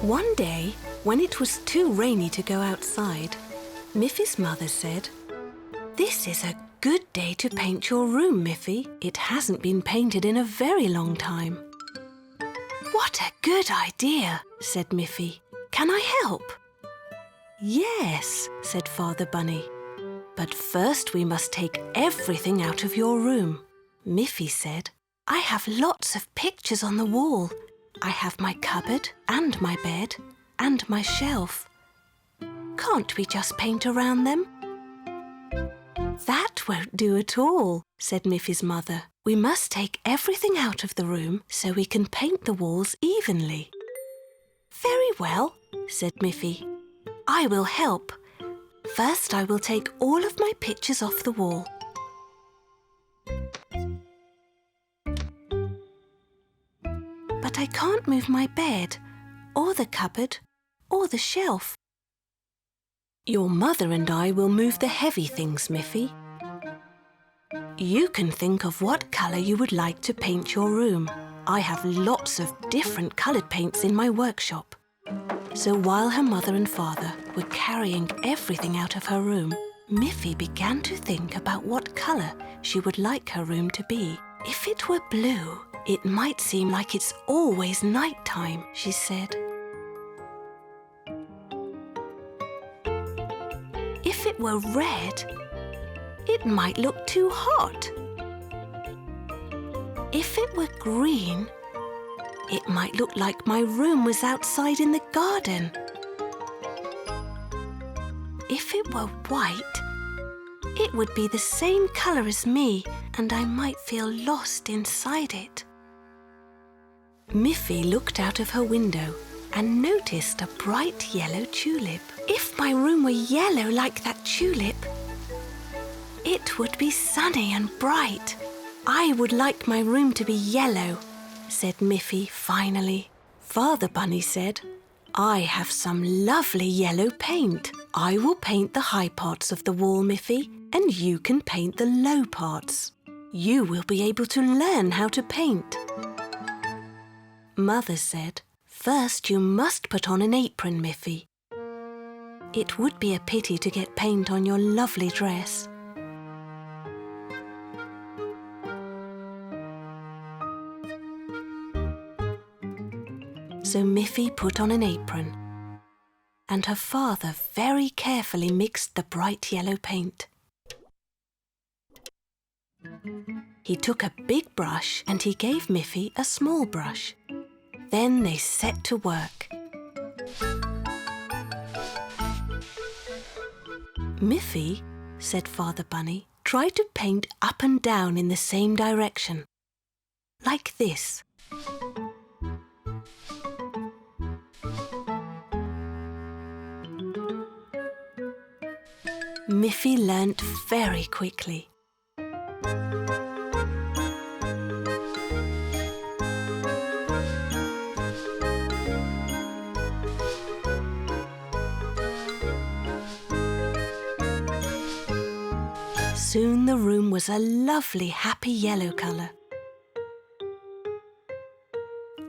One day, when it was too rainy to go outside, Miffy's mother said, "This is a good day to paint your room, Miffy. It hasn't been painted in a very long time." "What a good idea," said Miffy. "Can I help?" "Yes," said Father Bunny. "But first we must take everything out of your room." Miffy said, "I have lots of pictures on the wall. I have my cupboard and my bed and my shelf. Can't we just paint around them?" "That won't do at all," said Miffy's mother. "We must take everything out of the room so we can paint the walls evenly." "Very well," said Miffy. "I will help. First, I will take all of my pictures off the wall." "But I can't move my bed, or the cupboard, or the shelf." "Your mother and I will move the heavy things, Miffy. You can think of what colour you would like to paint your room. I have lots of different coloured paints in my workshop." So while her mother and father were carrying everything out of her room, Miffy began to think about what colour she would like her room to be. "If it were blue, it might seem like it's always night time," she said. "If it were red, it might look too hot. If it were green, it might look like my room was outside in the garden. If it were white, it would be the same colour as me and I might feel lost inside it." Miffy looked out of her window and noticed a bright yellow tulip. "If my room were yellow like that tulip, it would be sunny and bright. I would like my room to be yellow," said Miffy finally. Father Bunny said, "I have some lovely yellow paint. I will paint the high parts of the wall, Miffy, and you can paint the low parts. You will be able to learn how to paint." Mother said, "First you must put on an apron, Miffy. It would be a pity to get paint on your lovely dress." So Miffy put on an apron, and her father very carefully mixed the bright yellow paint. He took a big brush and he gave Miffy a small brush. Then they set to work. "Miffy," said Father Bunny, "try to paint up and down in the same direction. Like this." Miffy learnt very quickly. Soon the room was a lovely, happy yellow colour.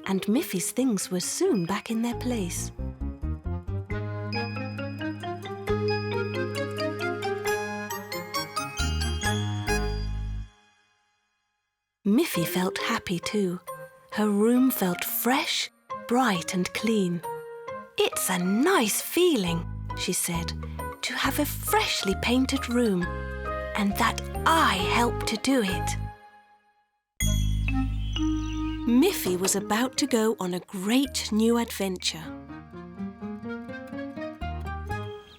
And Miffy's things were soon back in their place. Miffy felt happy too. Her room felt fresh, bright and clean. "It's a nice feeling," she said, "to have a freshly painted room, and that I helped to do it." Miffy was about to go on a great new adventure.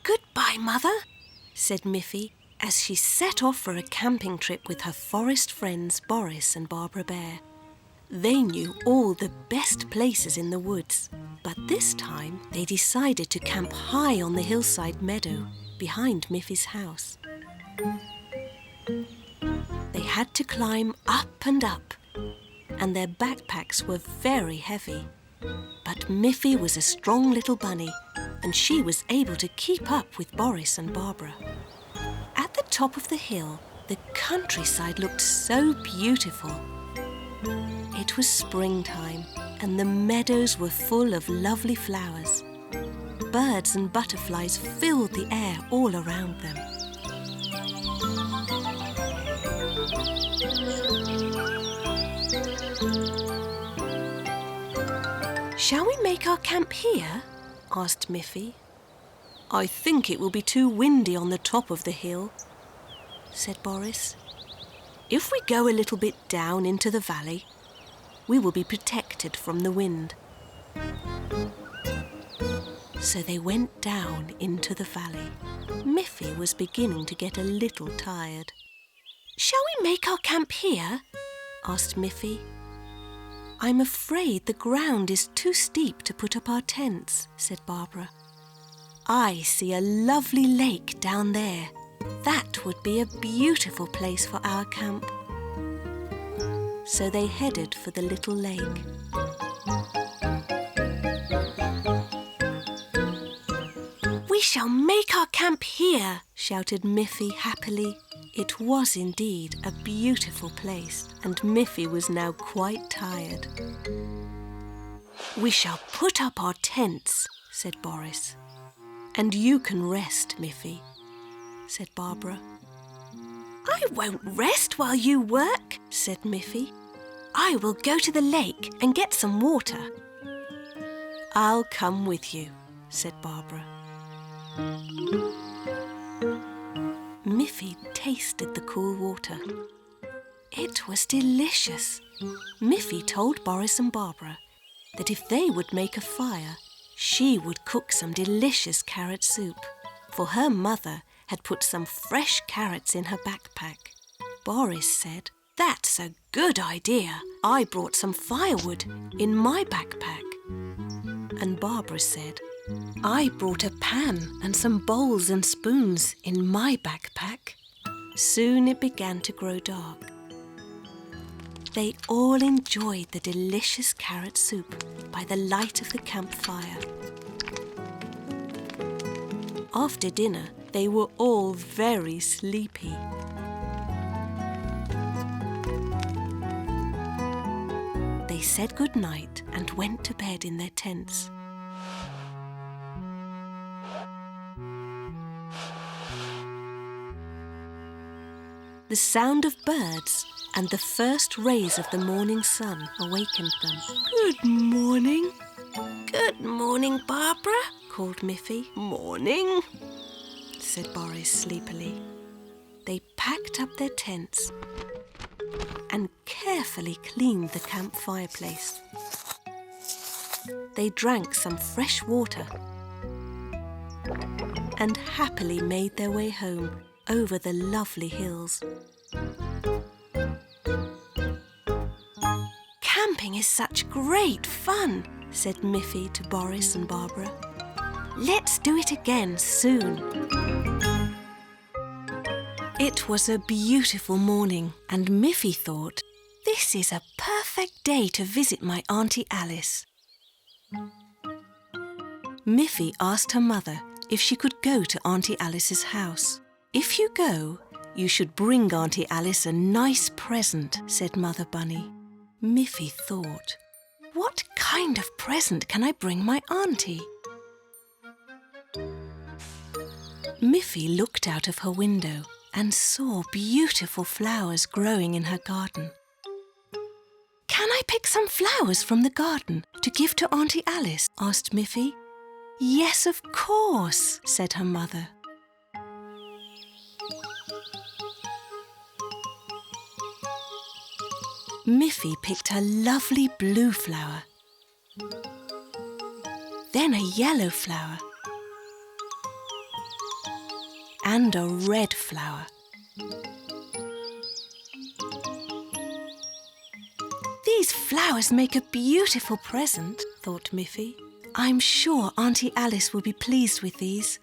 "Goodbye, Mother," said Miffy, as she set off for a camping trip with her forest friends Boris and Barbara Bear. They knew all the best places in the woods, but this time they decided to camp high on the hillside meadow behind Miffy's house. They had to climb up and up, and their backpacks were very heavy. But Miffy was a strong little bunny, and she was able to keep up with Boris and Barbara. At the top of the hill, the countryside looked so beautiful. It was springtime, and the meadows were full of lovely flowers. Birds and butterflies filled the air all around them. "Shall we make our camp here?" asked Miffy. "I think it will be too windy on the top of the hill," said Boris. "If we go a little bit down into the valley, we will be protected from the wind." So they went down into the valley. Miffy was beginning to get a little tired. "Shall we make our camp here?" asked Miffy. "I'm afraid the ground is too steep to put up our tents," said Barbara. "I see a lovely lake down there. That would be a beautiful place for our camp." So they headed for the little lake. "We shall make our camp here," shouted Miffy happily. It was indeed a beautiful place, and Miffy was now quite tired. "We shall put up our tents," said Boris. "And you can rest, Miffy," said Barbara. "I won't rest while you work," said Miffy. "I will go to the lake and get some water." "I'll come with you," said Barbara. Miffy tasted the cool water. It was delicious. Miffy told Boris and Barbara that if they would make a fire, she would cook some delicious carrot soup, for her mother had put some fresh carrots in her backpack. Boris said, "That's a good idea. I brought some firewood in my backpack." And Barbara said, "I brought a pan and some bowls and spoons in my backpack." Soon it began to grow dark. They all enjoyed the delicious carrot soup by the light of the campfire. After dinner, they were all very sleepy. They said good night and went to bed in their tents. The sound of birds and the first rays of the morning sun awakened them. "Good morning." "Good morning, Barbara," called Miffy. "Morning," said Boris sleepily. They packed up their tents and carefully cleaned the camp fireplace. They drank some fresh water and happily made their way home over the lovely hills. "Camping is such great fun," said Miffy to Boris and Barbara. "Let's do it again soon." It was a beautiful morning, and Miffy thought, "This is a perfect day to visit my Auntie Alice." Miffy asked her mother if she could go to Auntie Alice's house. "If you go, you should bring Auntie Alice a nice present," said Mother Bunny. Miffy thought, "What kind of present can I bring my auntie?" Miffy looked out of her window and saw beautiful flowers growing in her garden. "Can I pick some flowers from the garden to give to Auntie Alice?" asked Miffy. "Yes, of course," said her mother. Miffy picked a lovely blue flower, then a yellow flower, and a red flower. "These flowers make a beautiful present," thought Miffy. "I'm sure Auntie Alice will be pleased with these."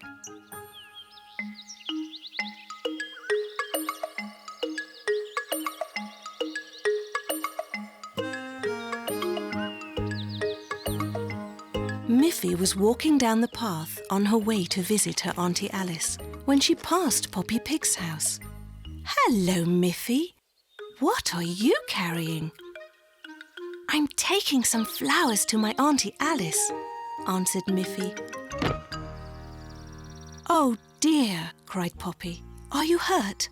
Miffy was walking down the path on her way to visit her Auntie Alice when she passed Poppy Pig's house. "Hello, Miffy. What are you carrying?" I'm taking some flowers to my Auntie Alice, answered Miffy. Oh dear, cried Poppy. Are you hurt?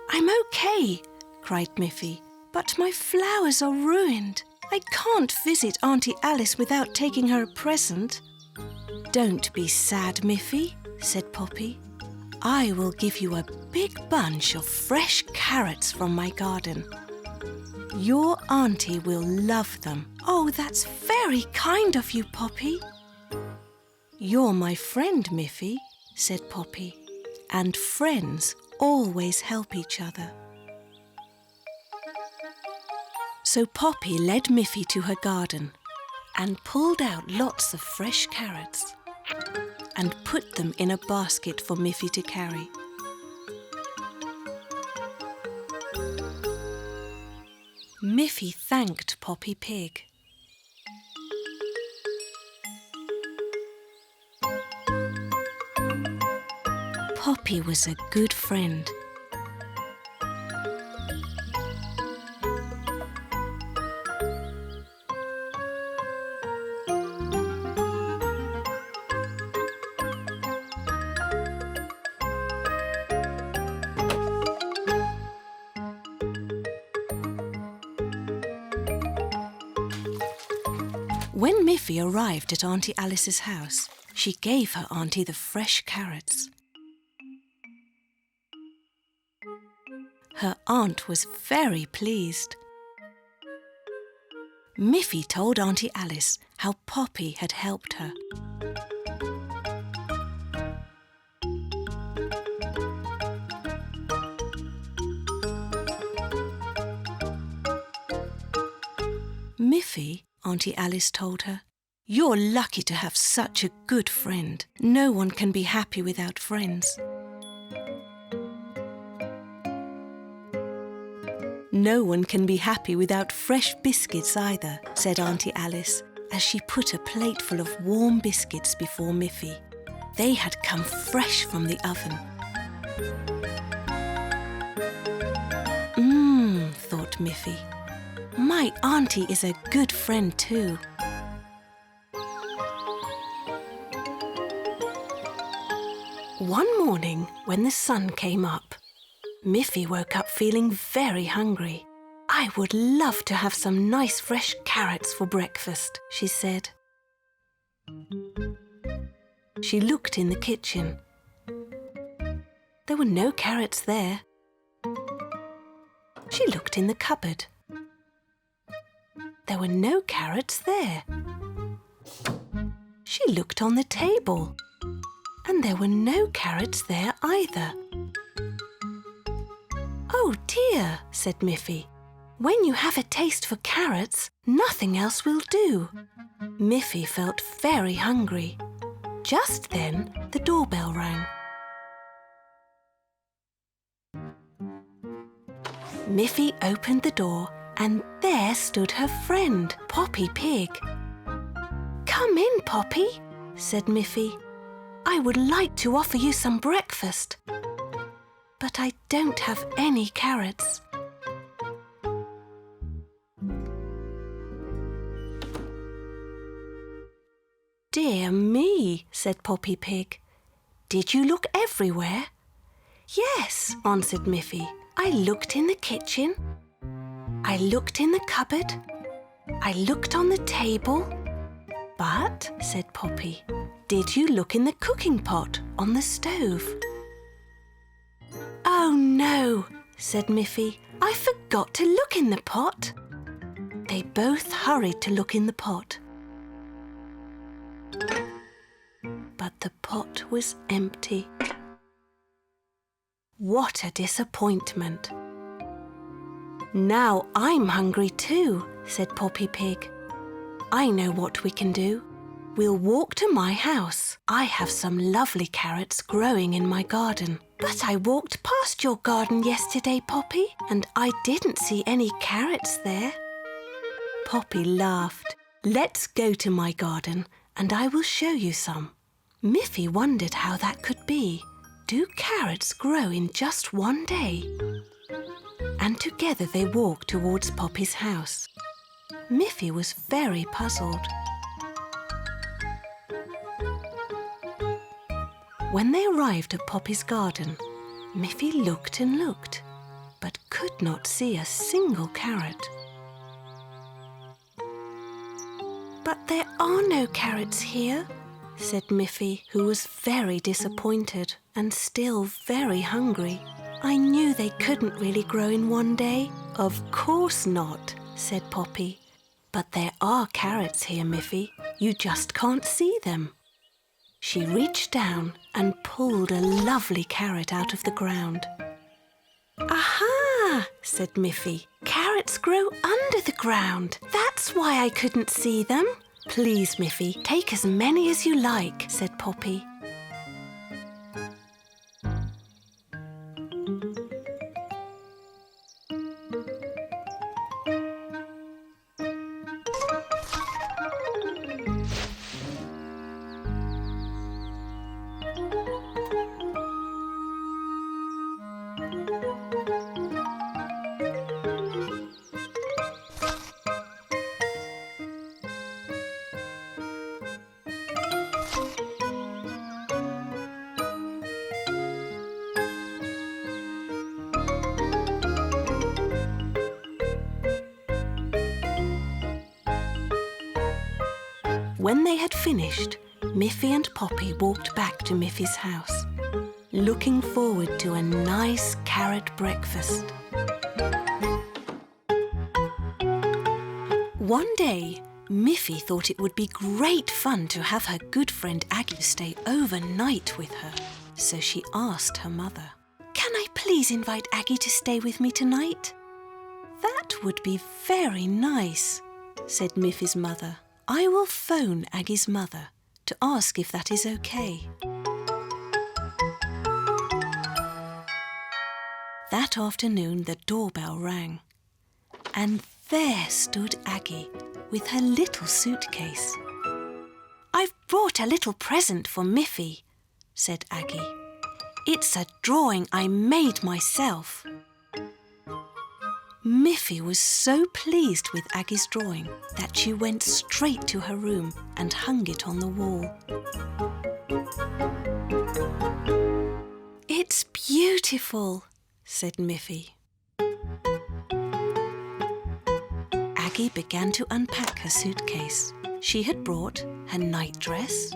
I'm okay, cried Miffy, but my flowers are ruined. I can't visit Auntie Alice without taking her a present. Don't be sad, Miffy, said Poppy. I will give you a big bunch of fresh carrots from my garden. Your auntie will love them. Oh, that's very kind of you, Poppy. You're my friend, Miffy, said Poppy, and friends always help each other. So Poppy led Miffy to her garden and pulled out lots of fresh carrots and put them in a basket for Miffy to carry. Miffy thanked Poppy Pig. Poppy was a good friend. When Miffy arrived at Auntie Alice's house, she gave her auntie the fresh carrots. Her aunt was very pleased. Miffy told Auntie Alice how Poppy had helped her. Miffy, Auntie Alice told her, you're lucky to have such a good friend. No one can be happy without friends. No one can be happy without fresh biscuits either, said Auntie Alice, as she put a plateful of warm biscuits before Miffy. They had come fresh from the oven. Thought Miffy. My auntie is a good friend too. One morning, when the sun came up, Miffy woke up feeling very hungry. I would love to have some nice fresh carrots for breakfast, she said. She looked in the kitchen. There were no carrots there. She looked in the cupboard. There were no carrots there. She looked on the table, and there were no carrots there either. Oh dear, said Miffy. When you have a taste for carrots, nothing else will do. Miffy felt very hungry. Just then, the doorbell rang. Miffy opened the door, and there stood her friend, Poppy Pig. Come in, Poppy, said Miffy. I would like to offer you some breakfast, but I don't have any carrots. Dear me, said Poppy Pig. Did you look everywhere? Yes, answered Miffy. I looked in the kitchen. I looked in the cupboard. I looked on the table. But, said Poppy, did you look in the cooking pot on the stove? Oh no, said Miffy. I forgot to look in the pot. They both hurried to look in the pot. But the pot was empty. What a disappointment. Now I'm hungry too, said Poppy Pig. I know what we can do. We'll walk to my house. I have some lovely carrots growing in my garden. But I walked past your garden yesterday, Poppy, and I didn't see any carrots there. Poppy laughed. Let's go to my garden and I will show you some. Miffy wondered how that could be. Do carrots grow in just one day? And together they walked towards Poppy's house. Miffy was very puzzled. When they arrived at Poppy's garden, Miffy looked and looked, but could not see a single carrot. "But there are no carrots here," said Miffy, who was very disappointed and still very hungry. "I knew they couldn't really grow in one day." "Of course not," said Poppy. "But there are carrots here, Miffy. You just can't see them." She reached down and pulled a lovely carrot out of the ground. "Aha!" said Miffy. "Carrots grow under the ground. That's why I couldn't see them." "Please, Miffy, take as many as you like," said Poppy. When they had finished, Miffy and Poppy walked back to Miffy's house, looking forward to a nice carrot breakfast. One day, Miffy thought it would be great fun to have her good friend Aggie stay overnight with her, so she asked her mother, "Can I please invite Aggie to stay with me tonight?" "That would be very nice," said Miffy's mother. "I will phone Aggie's mother to ask if that is okay." That afternoon the doorbell rang, and there stood Aggie with her little suitcase. "I've brought a little present for Miffy," said Aggie. "It's a drawing I made myself." Miffy was so pleased with Aggie's drawing that she went straight to her room and hung it on the wall. "It's beautiful," said Miffy. Aggie began to unpack her suitcase. She had brought her nightdress,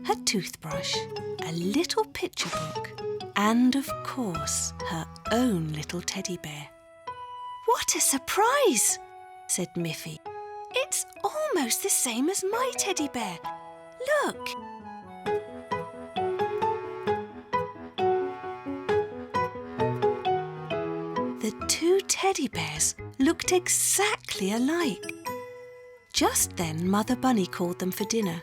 her toothbrush, a little picture book, and of course her own little teddy bear. "What a surprise!" said Miffy. "It's almost the same as my teddy bear. Look!" The two teddy bears looked exactly alike. Just then Mother Bunny called them for dinner.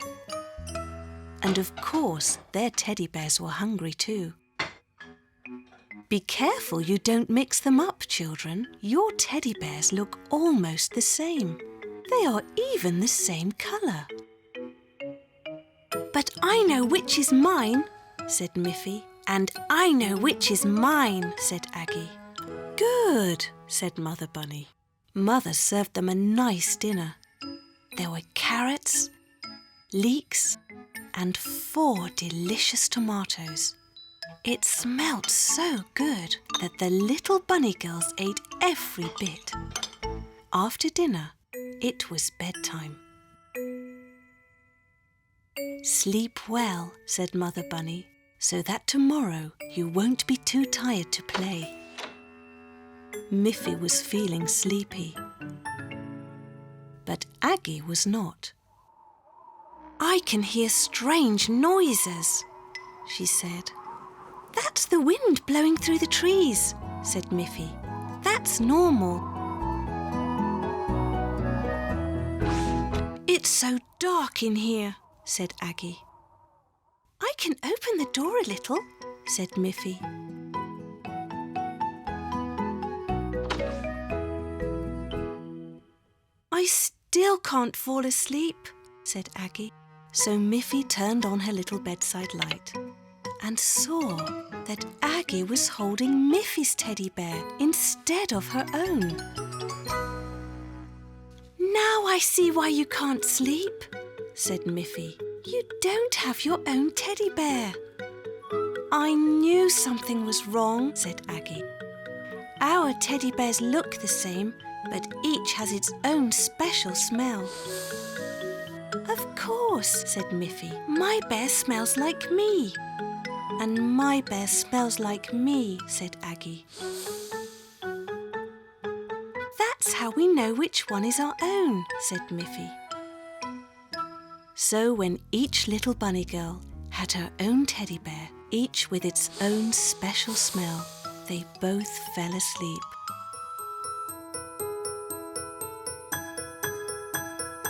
And of course their teddy bears were hungry too. "Be careful you don't mix them up, children. Your teddy bears look almost the same. They are even the same colour." "But I know which is mine," said Miffy. "And I know which is mine," said Aggie. "Good," said Mother Bunny. Mother served them a nice dinner. There were carrots, leeks, and 4 delicious tomatoes. It smelt so good that the little bunny girls ate every bit. After dinner, it was bedtime. "Sleep well," said Mother Bunny, "so that tomorrow you won't be too tired to play." Miffy was feeling sleepy, but Aggie was not. "I can hear strange noises," she said. "That's the wind blowing through the trees," said Miffy. "That's normal." "It's so dark in here," said Aggie. "I can open the door a little," said Miffy. "I still can't fall asleep," said Aggie. So Miffy turned on her little bedside light and saw that Aggie was holding Miffy's teddy bear instead of her own. "Now I see why you can't sleep," said Miffy. "You don't have your own teddy bear." "I knew something was wrong," said Aggie. "Our teddy bears look the same, but each has its own special smell." "Of course," said Miffy. "My bear smells like me." "And my bear smells like me," said Aggie. "That's how we know which one is our own," said Miffy. So when each little bunny girl had her own teddy bear, each with its own special smell, they both fell asleep.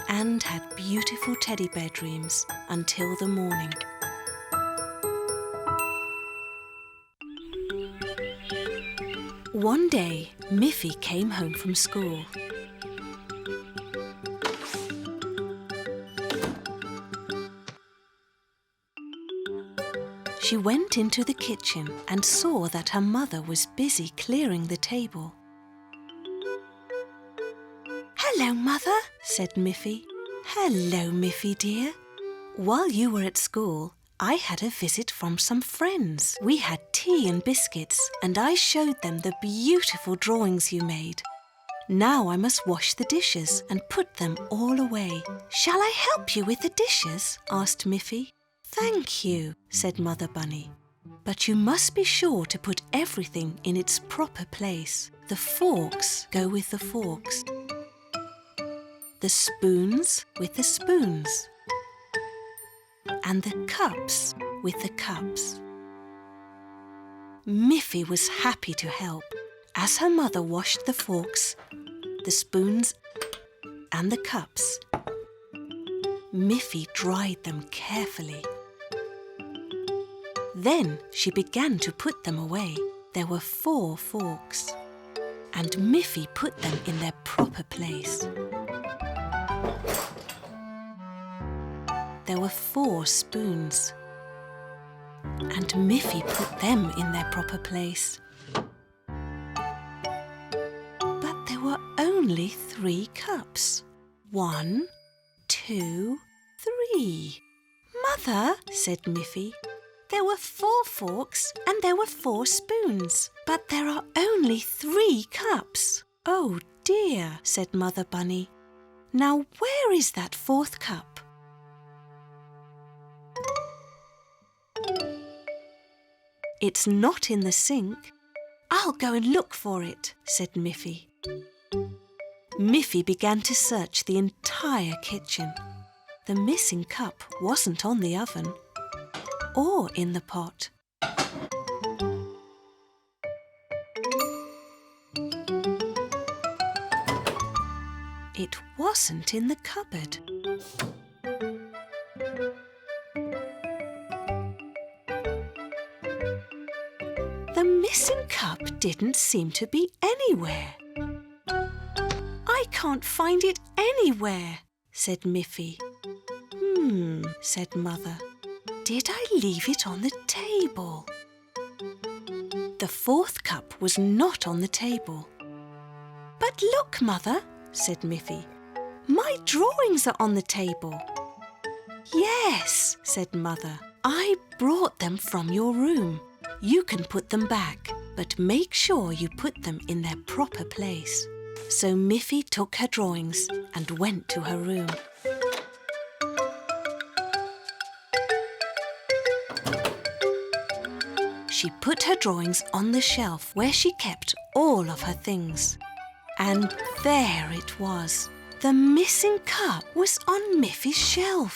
And had beautiful teddy bear dreams until the morning. One day, Miffy came home from school. She went into the kitchen and saw that her mother was busy clearing the table. "Hello, Mother," said Miffy. "Hello, Miffy dear. While you were at school, I had a visit from some friends. We had tea and biscuits, and I showed them the beautiful drawings you made. Now I must wash the dishes and put them all away." "Shall I help you with the dishes?" asked Miffy. "Thank you," said Mother Bunny. "But you must be sure to put everything in its proper place. The forks go with the forks. The spoons with the spoons. And the cups with the cups." Miffy was happy to help. As her mother washed the forks, the spoons and the cups, Miffy dried them carefully. Then she began to put them away. There were 4 forks, and Miffy put them in their proper place. There were 4 spoons, and Miffy put them in their proper place. But there were only 3 cups. 1, 2, 3. "Mother," said Miffy, "there were 4 forks and there were 4 spoons, but there are only 3 cups." "Oh dear," said Mother Bunny. "Now where is that 4th cup?" "It's not in the sink." "I'll go and look for it," said Miffy. Miffy began to search the entire kitchen. The missing cup wasn't on the oven or in the pot. It wasn't in the cupboard. The missing cup didn't seem to be anywhere. "I can't find it anywhere," said Miffy. Said Mother. "Did I leave it on the table?" The 4th cup was not on the table. "But look, Mother," said Miffy. "My drawings are on the table." "Yes," said Mother. "I brought them from your room. You can put them back, but make sure you put them in their proper place." So Miffy took her drawings and went to her room. She put her drawings on the shelf where she kept all of her things. And there it was. The missing cup was on Miffy's shelf.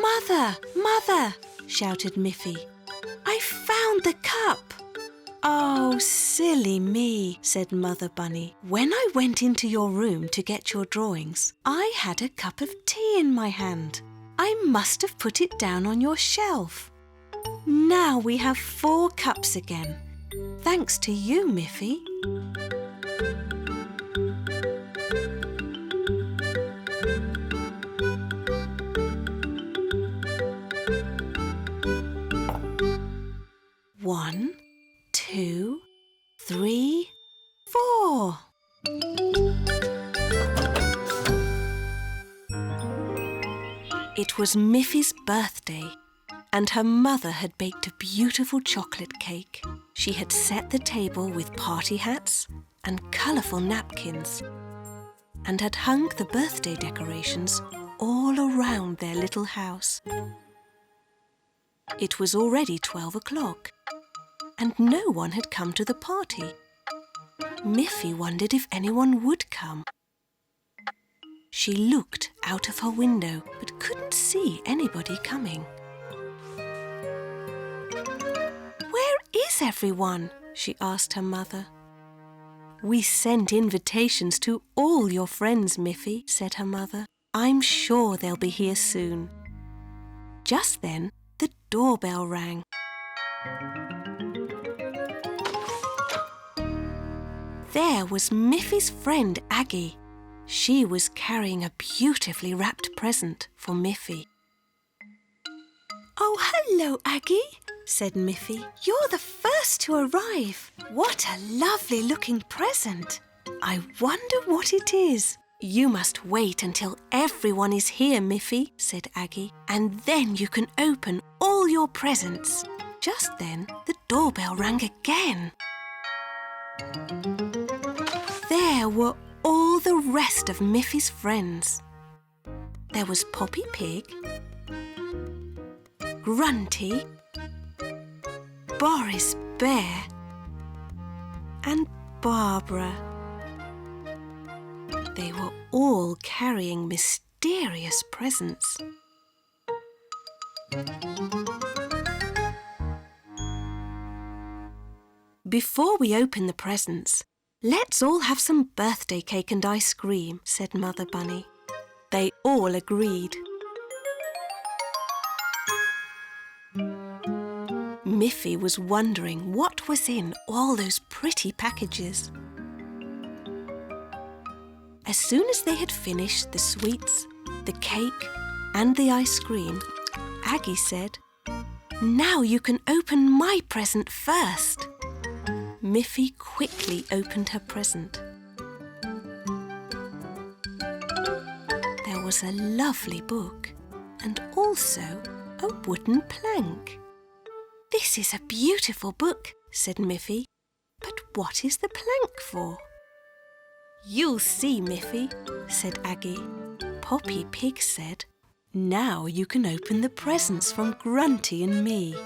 "Mother, Mother!" shouted Miffy. "I found the cup!" "Oh, silly me," said Mother Bunny. "When I went into your room to get your drawings, I had a cup of tea in my hand. I must have put it down on your shelf. Now we have 4 cups again. Thanks to you, Miffy." It was Miffy's birthday, and her mother had baked a beautiful chocolate cake. She had set the table with party hats and colourful napkins, and had hung the birthday decorations all around their little house. It was already 12 o'clock, and no one had come to the party. Miffy wondered if anyone would come. She looked out of her window, but couldn't see anybody coming. "Where is everyone?" she asked her mother. "We sent invitations to all your friends, Miffy," said her mother. "I'm sure they'll be here soon." Just then, the doorbell rang. There was Miffy's friend Aggie. She was carrying a beautifully wrapped present for Miffy. "Oh, hello, Aggie," said Miffy. "You're the first to arrive. What a lovely-looking present. I wonder what it is." "You must wait until everyone is here, Miffy," said Aggie, "and then you can open all your presents." Just then, the doorbell rang again. There were all the rest of Miffy's friends. There was Poppy Pig, Grunty, Boris Bear, and Barbara. They were all carrying mysterious presents. "Before we open the presents, let's all have some birthday cake and ice cream," said Mother Bunny. They all agreed. Miffy was wondering what was in all those pretty packages. As soon as they had finished the sweets, the cake, and the ice cream, Aggie said, "Now you can open my present first." Miffy quickly opened her present. There was a lovely book and also a wooden plank. "This is a beautiful book," said Miffy. "But what is the plank for?" "You'll see, Miffy," said Aggie. Poppy Pig said, "Now you can open the presents from Grunty and me."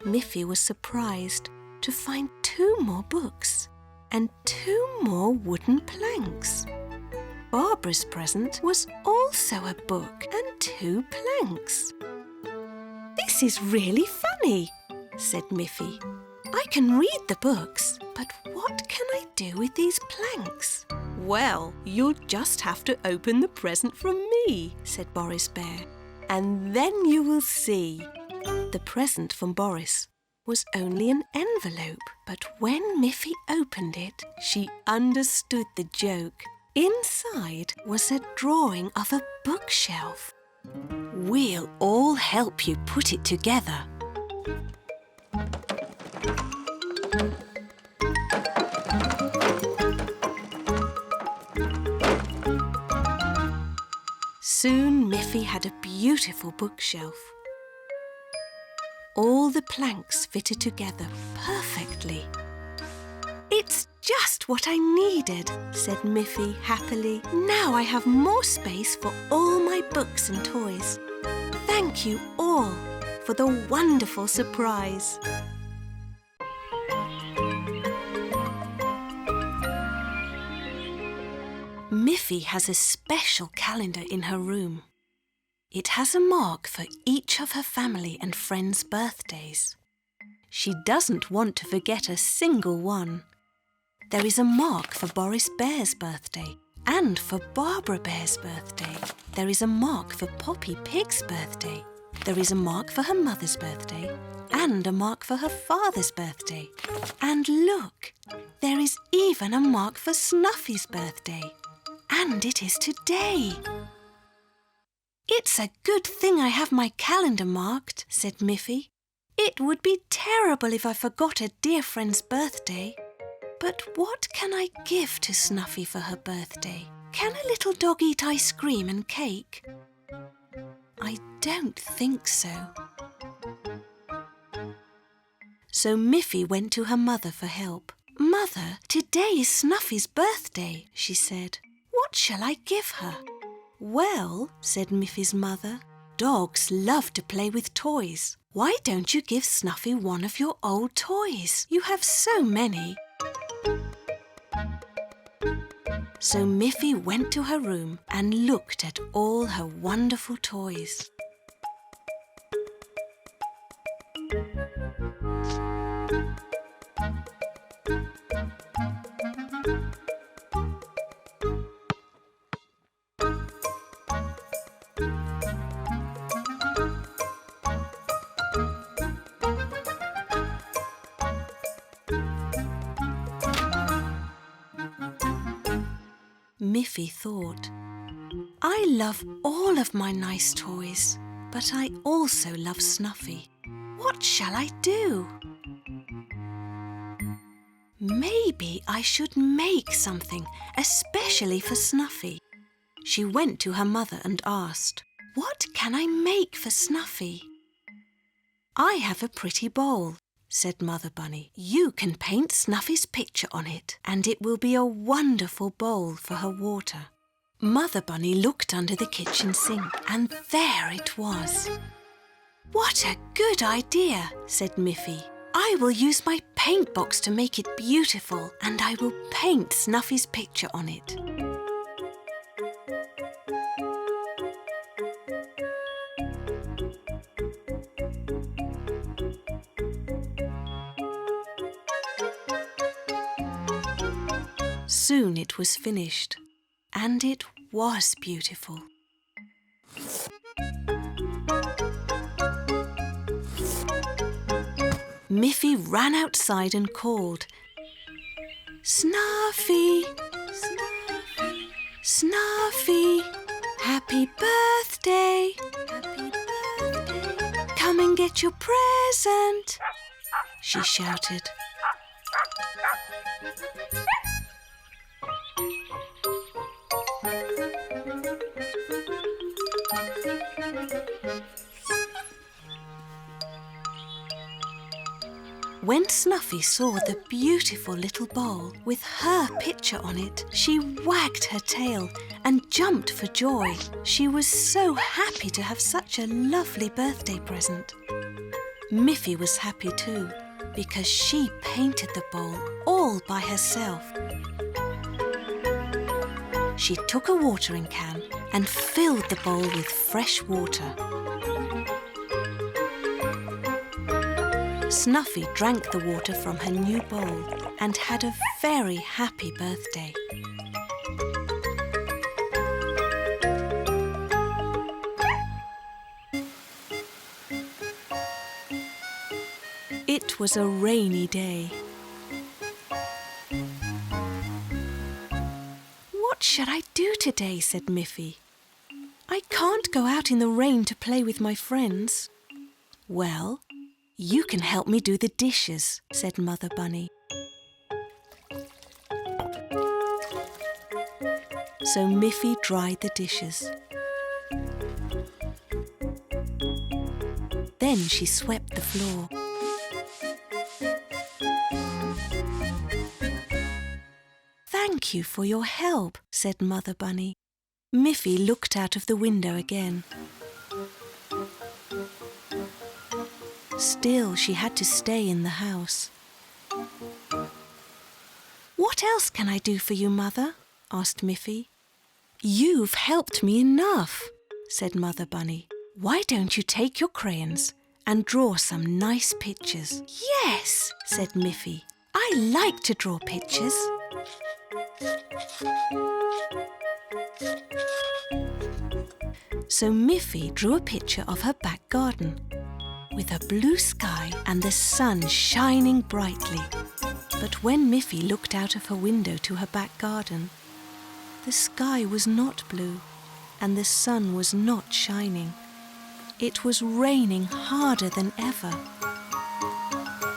Miffy was surprised to find 2 more books and 2 more wooden planks. Barbara's present was also a book and 2 planks. "This is really funny," said Miffy. "I can read the books, but what can I do with these planks?" "Well, you'll just have to open the present from me," said Boris Bear, "and then you will see." The present from Boris was only an envelope, but when Miffy opened it, she understood the joke. Inside was a drawing of a bookshelf. "We'll all help you put it together." Soon Miffy had a beautiful bookshelf. All the planks fitted together perfectly. "It's just what I needed," said Miffy happily. "Now I have more space for all my books and toys. Thank you all for the wonderful surprise." Miffy has a special calendar in her room. It has a mark for each of her family and friends' birthdays. She doesn't want to forget a single one. There is a mark for Boris Bear's birthday and for Barbara Bear's birthday. There is a mark for Poppy Pig's birthday. There is a mark for her mother's birthday and a mark for her father's birthday. And look, there is even a mark for Snuffy's birthday. And it is today. "It's a good thing I have my calendar marked," said Miffy. "It would be terrible if I forgot a dear friend's birthday. But what can I give to Snuffy for her birthday? Can a little dog eat ice cream and cake? I don't think so. So Miffy went to her mother for help. Mother, today is Snuffy's birthday, she said. What shall I give her? Well, said Miffy's mother, dogs love to play with toys. Why don't you give Snuffy one of your old toys? You have so many. So Miffy went to her room and looked at all her wonderful toys. Miffy thought, I love all of my nice toys, but I also love Snuffy. What shall I do? Maybe I should make something, especially for Snuffy. She went to her mother and asked, What can I make for Snuffy? I have a pretty bowl, said Mother Bunny. You can paint Snuffy's picture on it, and it will be a wonderful bowl for her water. Mother Bunny looked under the kitchen sink, and there it was. What a good idea, said Miffy. I will use my paint box to make it beautiful, and I will paint Snuffy's picture on it. Soon it was finished, and it was beautiful. Miffy ran outside and called, Snuffy! Snuffy! Snuffy! Happy birthday! Happy birthday! Come and get your present! She shouted. When Snuffy saw the beautiful little bowl with her picture on it, she wagged her tail and jumped for joy. She was so happy to have such a lovely birthday present. Miffy was happy too, because she painted the bowl all by herself. She took a watering can and filled the bowl with fresh water. Snuffy drank the water from her new bowl and had a very happy birthday. It was a rainy day. What shall I do today? Said Miffy. I can't go out in the rain to play with my friends. Well, you can help me do the dishes, said Mother Bunny. So Miffy dried the dishes. Then she swept the floor. Thank you for your help, said Mother Bunny. Miffy looked out of the window again. Still, she had to stay in the house. What else can I do for you, Mother? Asked Miffy. You've helped me enough, said Mother Bunny. Why don't you take your crayons and draw some nice pictures? Yes, said Miffy. I like to draw pictures. So Miffy drew a picture of her back garden, with a blue sky and the sun shining brightly. But when Miffy looked out of her window to her back garden, the sky was not blue and the sun was not shining. It was raining harder than ever.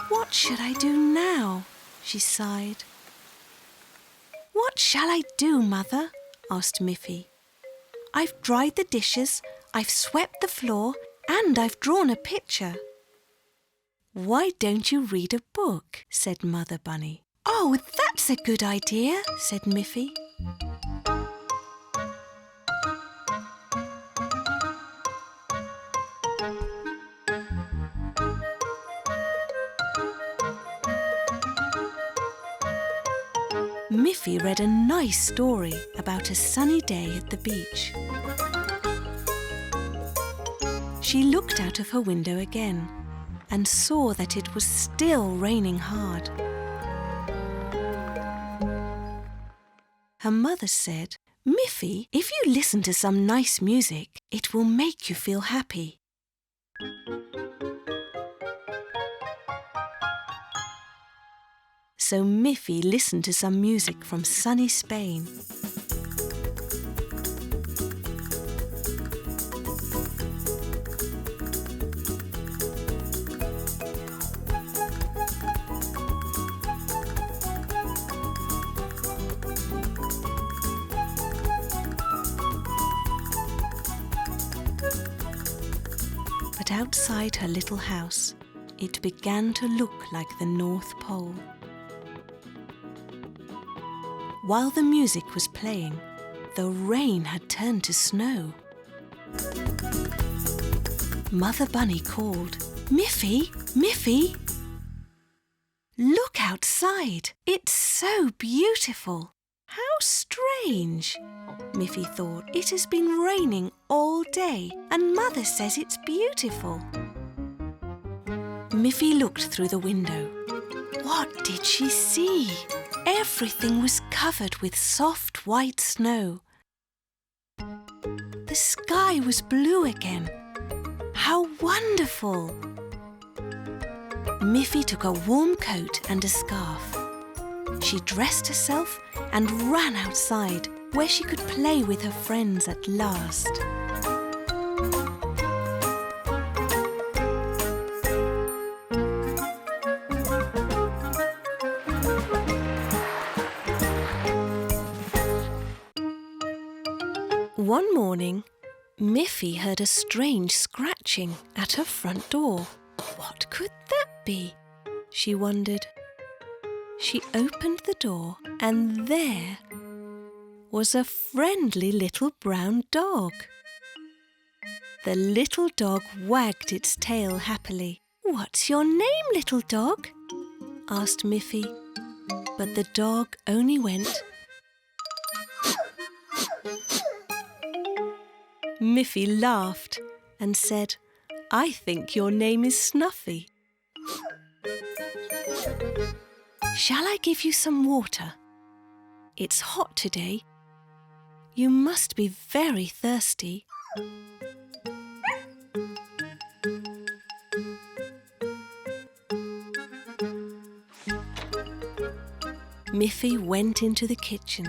What should I do now? She sighed. What shall I do, Mother? asked Miffy. "I've dried the dishes, I've swept the floor, and I've drawn a picture." "Why don't you read a book?" said Mother Bunny. "Oh, that's a good idea," said Miffy. Miffy read a nice story about a sunny day at the beach. She looked out of her window again and saw that it was still raining hard. Her mother said, "Miffy, if you listen to some nice music, it will make you feel happy." So Miffy listened to some music from sunny Spain. But outside her little house, it began to look like the North Pole. While the music was playing, the rain had turned to snow. Mother Bunny called, "Miffy, Miffy! Look outside! It's so beautiful!" "How strange," Miffy thought. "It has been raining all day and Mother says it's beautiful." Miffy looked through the window. What did she see? Everything was covered with soft white snow. The sky was blue again. How wonderful! Miffy took a warm coat and a scarf. She dressed herself and ran outside, where she could play with her friends at last. One morning, Miffy heard a strange scratching at her front door. What could that be? She wondered. She opened the door and there was a friendly little brown dog. The little dog wagged its tail happily. "What's your name, little dog?" asked Miffy. But the dog only went. Miffy laughed and said, "I think your name is Snuffy." "Shall I give you some water? It's hot today. You must be very thirsty." Miffy went into the kitchen.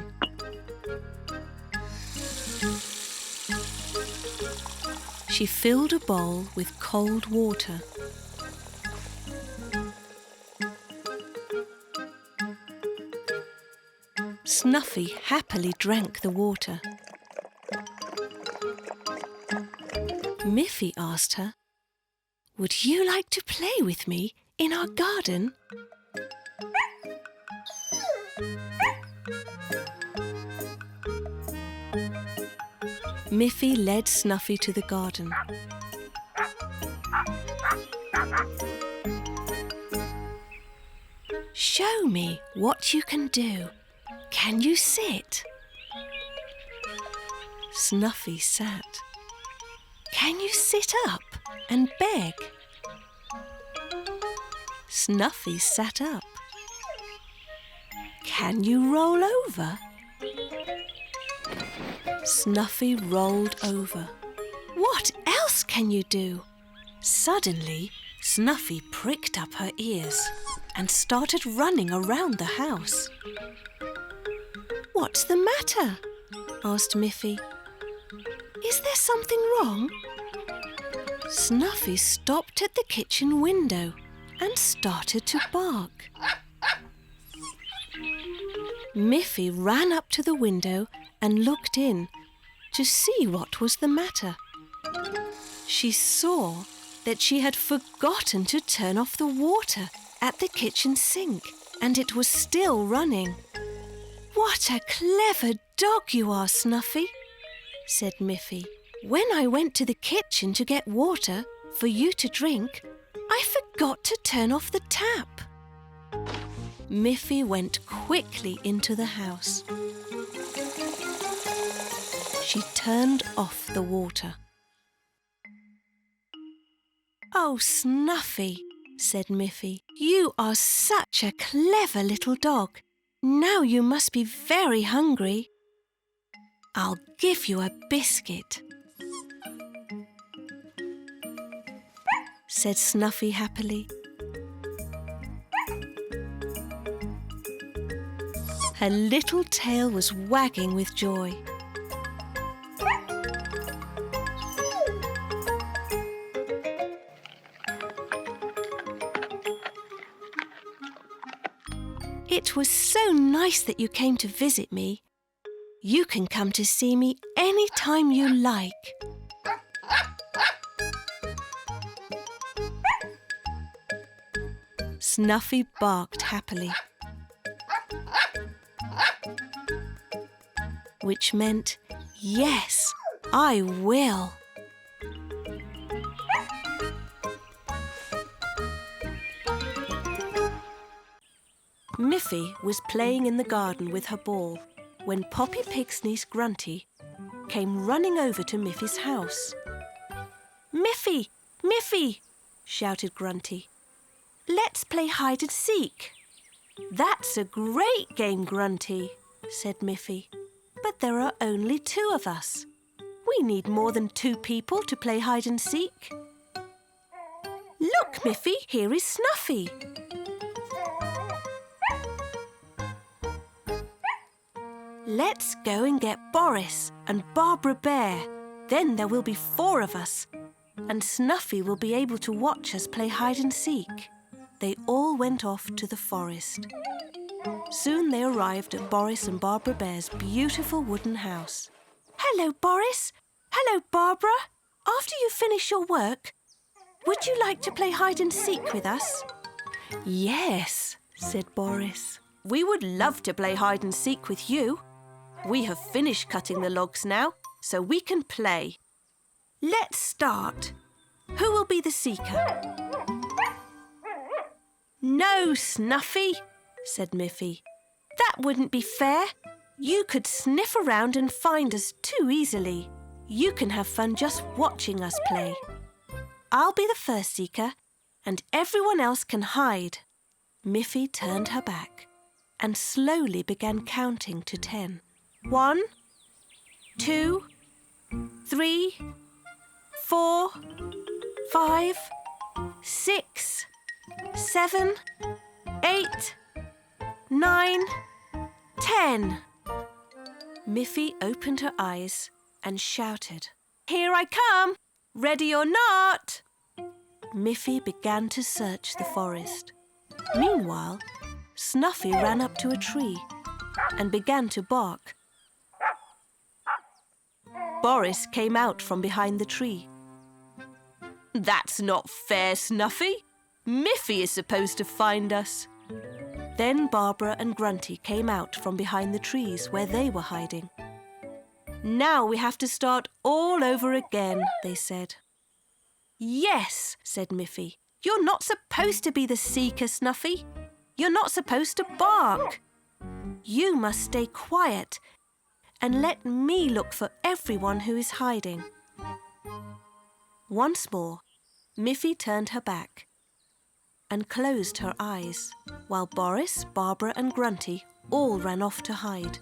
She filled a bowl with cold water. Snuffy happily drank the water. Miffy asked her, "Would you like to play with me in our garden?" Miffy led Snuffy to the garden. "Show me what you can do. Can you sit?" Snuffy sat. "Can you sit up and beg?" Snuffy sat up. "Can you roll over?" Snuffy rolled over. "What else can you do?" Suddenly, Snuffy pricked up her ears and started running around the house. "What's the matter?" asked Miffy. "Is there something wrong?" Snuffy stopped at the kitchen window and started to bark. Miffy ran up to the window and looked in to see what was the matter. She saw that she had forgotten to turn off the water at the kitchen sink, and it was still running. "What a clever dog you are, Snuffy," said Miffy. "When I went to the kitchen to get water for you to drink, I forgot to turn off the tap." Miffy went quickly into the house. She turned off the water. "Oh, Snuffy," said Miffy, "you are such a clever little dog. Now you must be very hungry. I'll give you a biscuit," said Snuffy happily. Her little tail was wagging with joy. "It was so nice that you came to visit me. You can come to see me any time you like." Snuffy barked happily, which meant, "Yes, I will." Miffy was playing in the garden with her ball when Poppy Pig's niece Grunty came running over to Miffy's house. "Miffy! Miffy!" shouted Grunty. "Let's play hide and seek." "That's a great game, Grunty," said Miffy. "But there are only 2 of us. We need more than 2 people to play hide and seek." "Look, Miffy, here is Snuffy." "Let's go and get Boris and Barbara Bear. Then there will be 4 of us, and Snuffy will be able to watch us play hide and seek." They all went off to the forest. Soon they arrived at Boris and Barbara Bear's beautiful wooden house. "Hello, Boris. Hello, Barbara. After you finish your work, would you like to play hide and seek with us?" "Yes," said Boris. "We would love to play hide and seek with you. We have finished cutting the logs now, so we can play. Let's start. Who will be the seeker?" "No, Snuffy," said Miffy. "That wouldn't be fair. You could sniff around and find us too easily. You can have fun just watching us play. I'll be the first seeker, and everyone else can hide." Miffy turned her back and slowly began counting to 10. 1, 2, 3, 4, 5, 6, 7, 8, 9, 10. Miffy opened her eyes and shouted, "Here I come! Ready or not!" Miffy began to search the forest. Meanwhile, Snuffy ran up to a tree and began to bark. Boris came out from behind the tree. "That's not fair, Snuffy. Miffy is supposed to find us." Then Barbara and Grunty came out from behind the trees where they were hiding. "Now we have to start all over again," they said. "Yes," said Miffy. "You're not supposed to be the seeker, Snuffy. You're not supposed to bark. You must stay quiet and let me look for everyone who is hiding." Once more, Miffy turned her back and closed her eyes, while Boris, Barbara and Grunty all ran off to hide.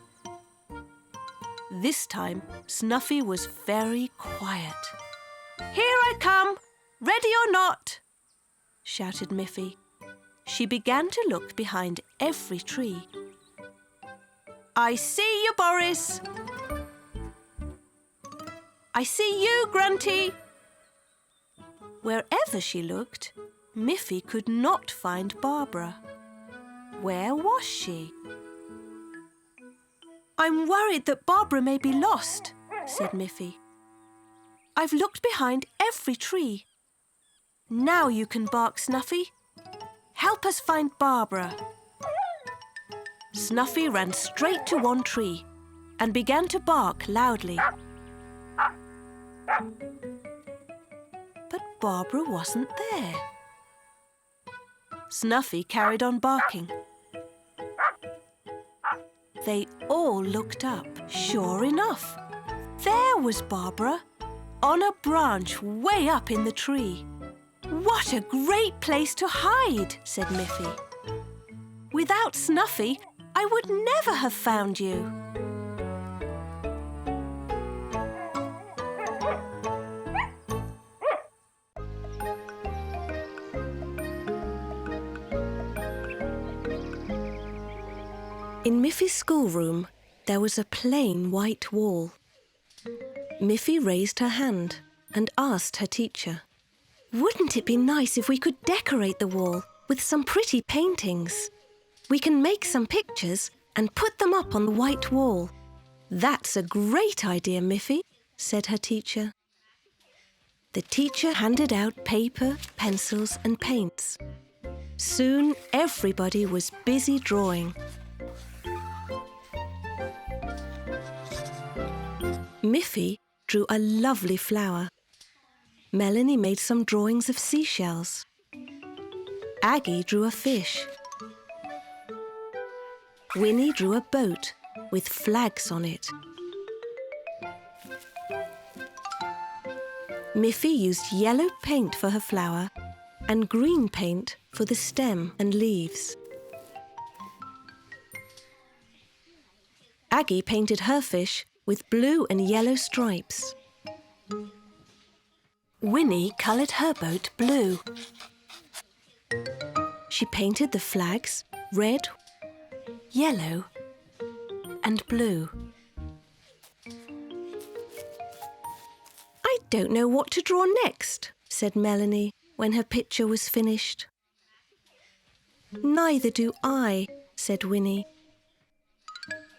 This time, Snuffy was very quiet. "Here I come, ready or not!" shouted Miffy. She began to look behind every tree. "I see you, Boris!" "I see you, Grunty!" Wherever she looked, Miffy could not find Barbara. Where was she? I'm worried that Barbara may be lost, said Miffy. I've looked behind every tree. Now you can bark, Snuffy. Help us find Barbara. Snuffy ran straight to one tree and began to bark loudly. But Barbara wasn't there. Snuffy carried on barking. They all looked up. Sure enough, there was Barbara, on a branch way up in the tree. What a great place to hide, said Miffy. Without Snuffy, I would never have found you. In Miffy's schoolroom, there was a plain white wall. Miffy raised her hand and asked her teacher, "Wouldn't it be nice if we could decorate the wall with some pretty paintings? We can make some pictures and put them up on the white wall." "That's a great idea, Miffy," said her teacher. The teacher handed out paper, pencils and paints. Soon everybody was busy drawing. Miffy drew a lovely flower. Melanie made some drawings of seashells. Aggie drew a fish. Winnie drew a boat with flags on it. Miffy used yellow paint for her flower and green paint for the stem and leaves. Aggie painted her fish with blue and yellow stripes. Winnie coloured her boat blue. She painted the flags red, yellow and blue. "I don't know what to draw next," said Melanie when her picture was finished. "Neither do I," said Winnie.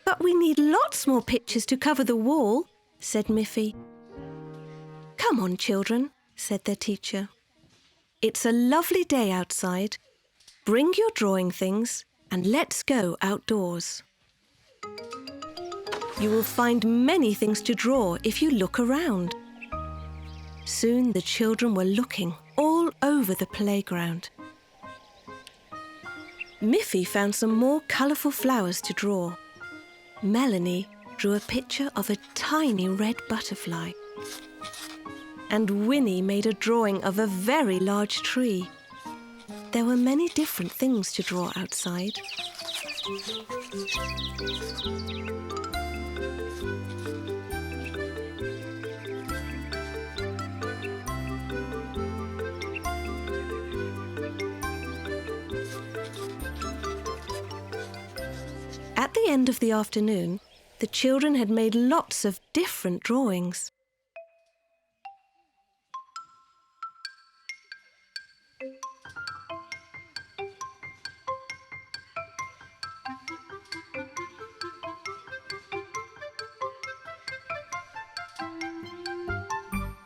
"But we need lots more pictures to cover the wall," said Miffy. "Come on, children," said their teacher. "It's a lovely day outside. Bring your drawing things and let's go outdoors. You will find many things to draw if you look around." Soon the children were looking all over the playground. Miffy found some more colourful flowers to draw. Melanie drew a picture of a tiny red butterfly. And Winnie made a drawing of a very large tree. There were many different things to draw outside. At the end of the afternoon, the children had made lots of different drawings.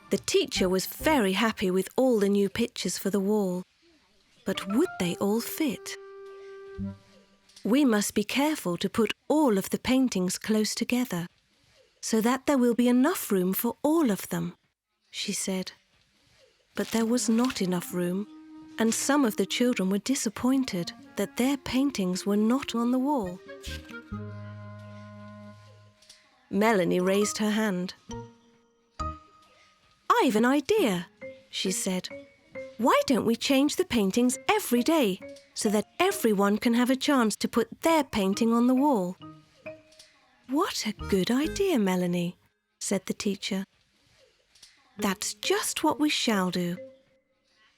The teacher was very happy with all the new pictures for the wall. But would they all fit? "We must be careful to put all of the paintings close together, so that there will be enough room for all of them," she said. But there was not enough room, and some of the children were disappointed that their paintings were not on the wall. Melanie raised her hand. "I've an idea," she said. "Why don't we change the paintings every day so that everyone can have a chance to put their painting on the wall?" "What a good idea, Melanie," said the teacher. "That's just what we shall do.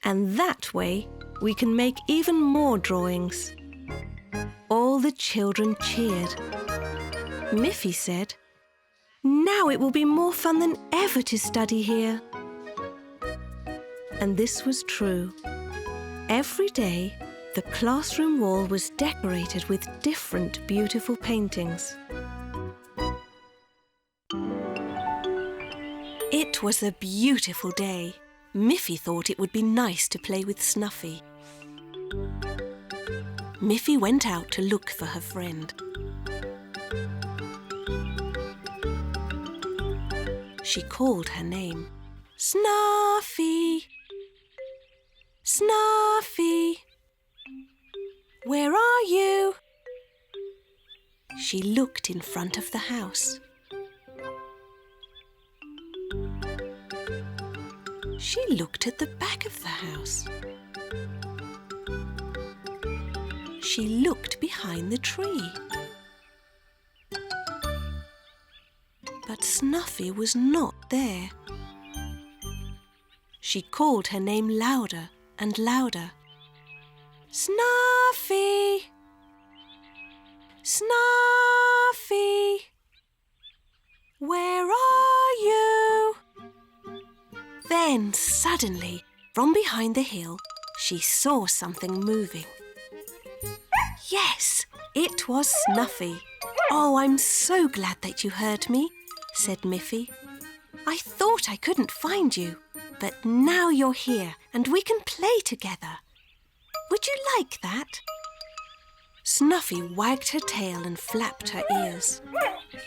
And that way we can make even more drawings." All the children cheered. Miffy said, "Now it will be more fun than ever to study here." And this was true. Every day, the classroom wall was decorated with different beautiful paintings. It was a beautiful day. Miffy thought it would be nice to play with Snuffy. Miffy went out to look for her friend. She called her name. Snuffy! Snuffy! Where are you? She looked in front of the house. She looked at the back of the house. She looked behind the tree. But Snuffy was not there. She called her name louder and louder. Snuffy! Snuffy! Where are you? Then suddenly, from behind the hill, she saw something moving. Yes, it was Snuffy. Oh, I'm so glad that you heard me, said Miffy. I thought I couldn't find you, but now you're here and we can play together. Would you like that? Snuffy wagged her tail and flapped her ears.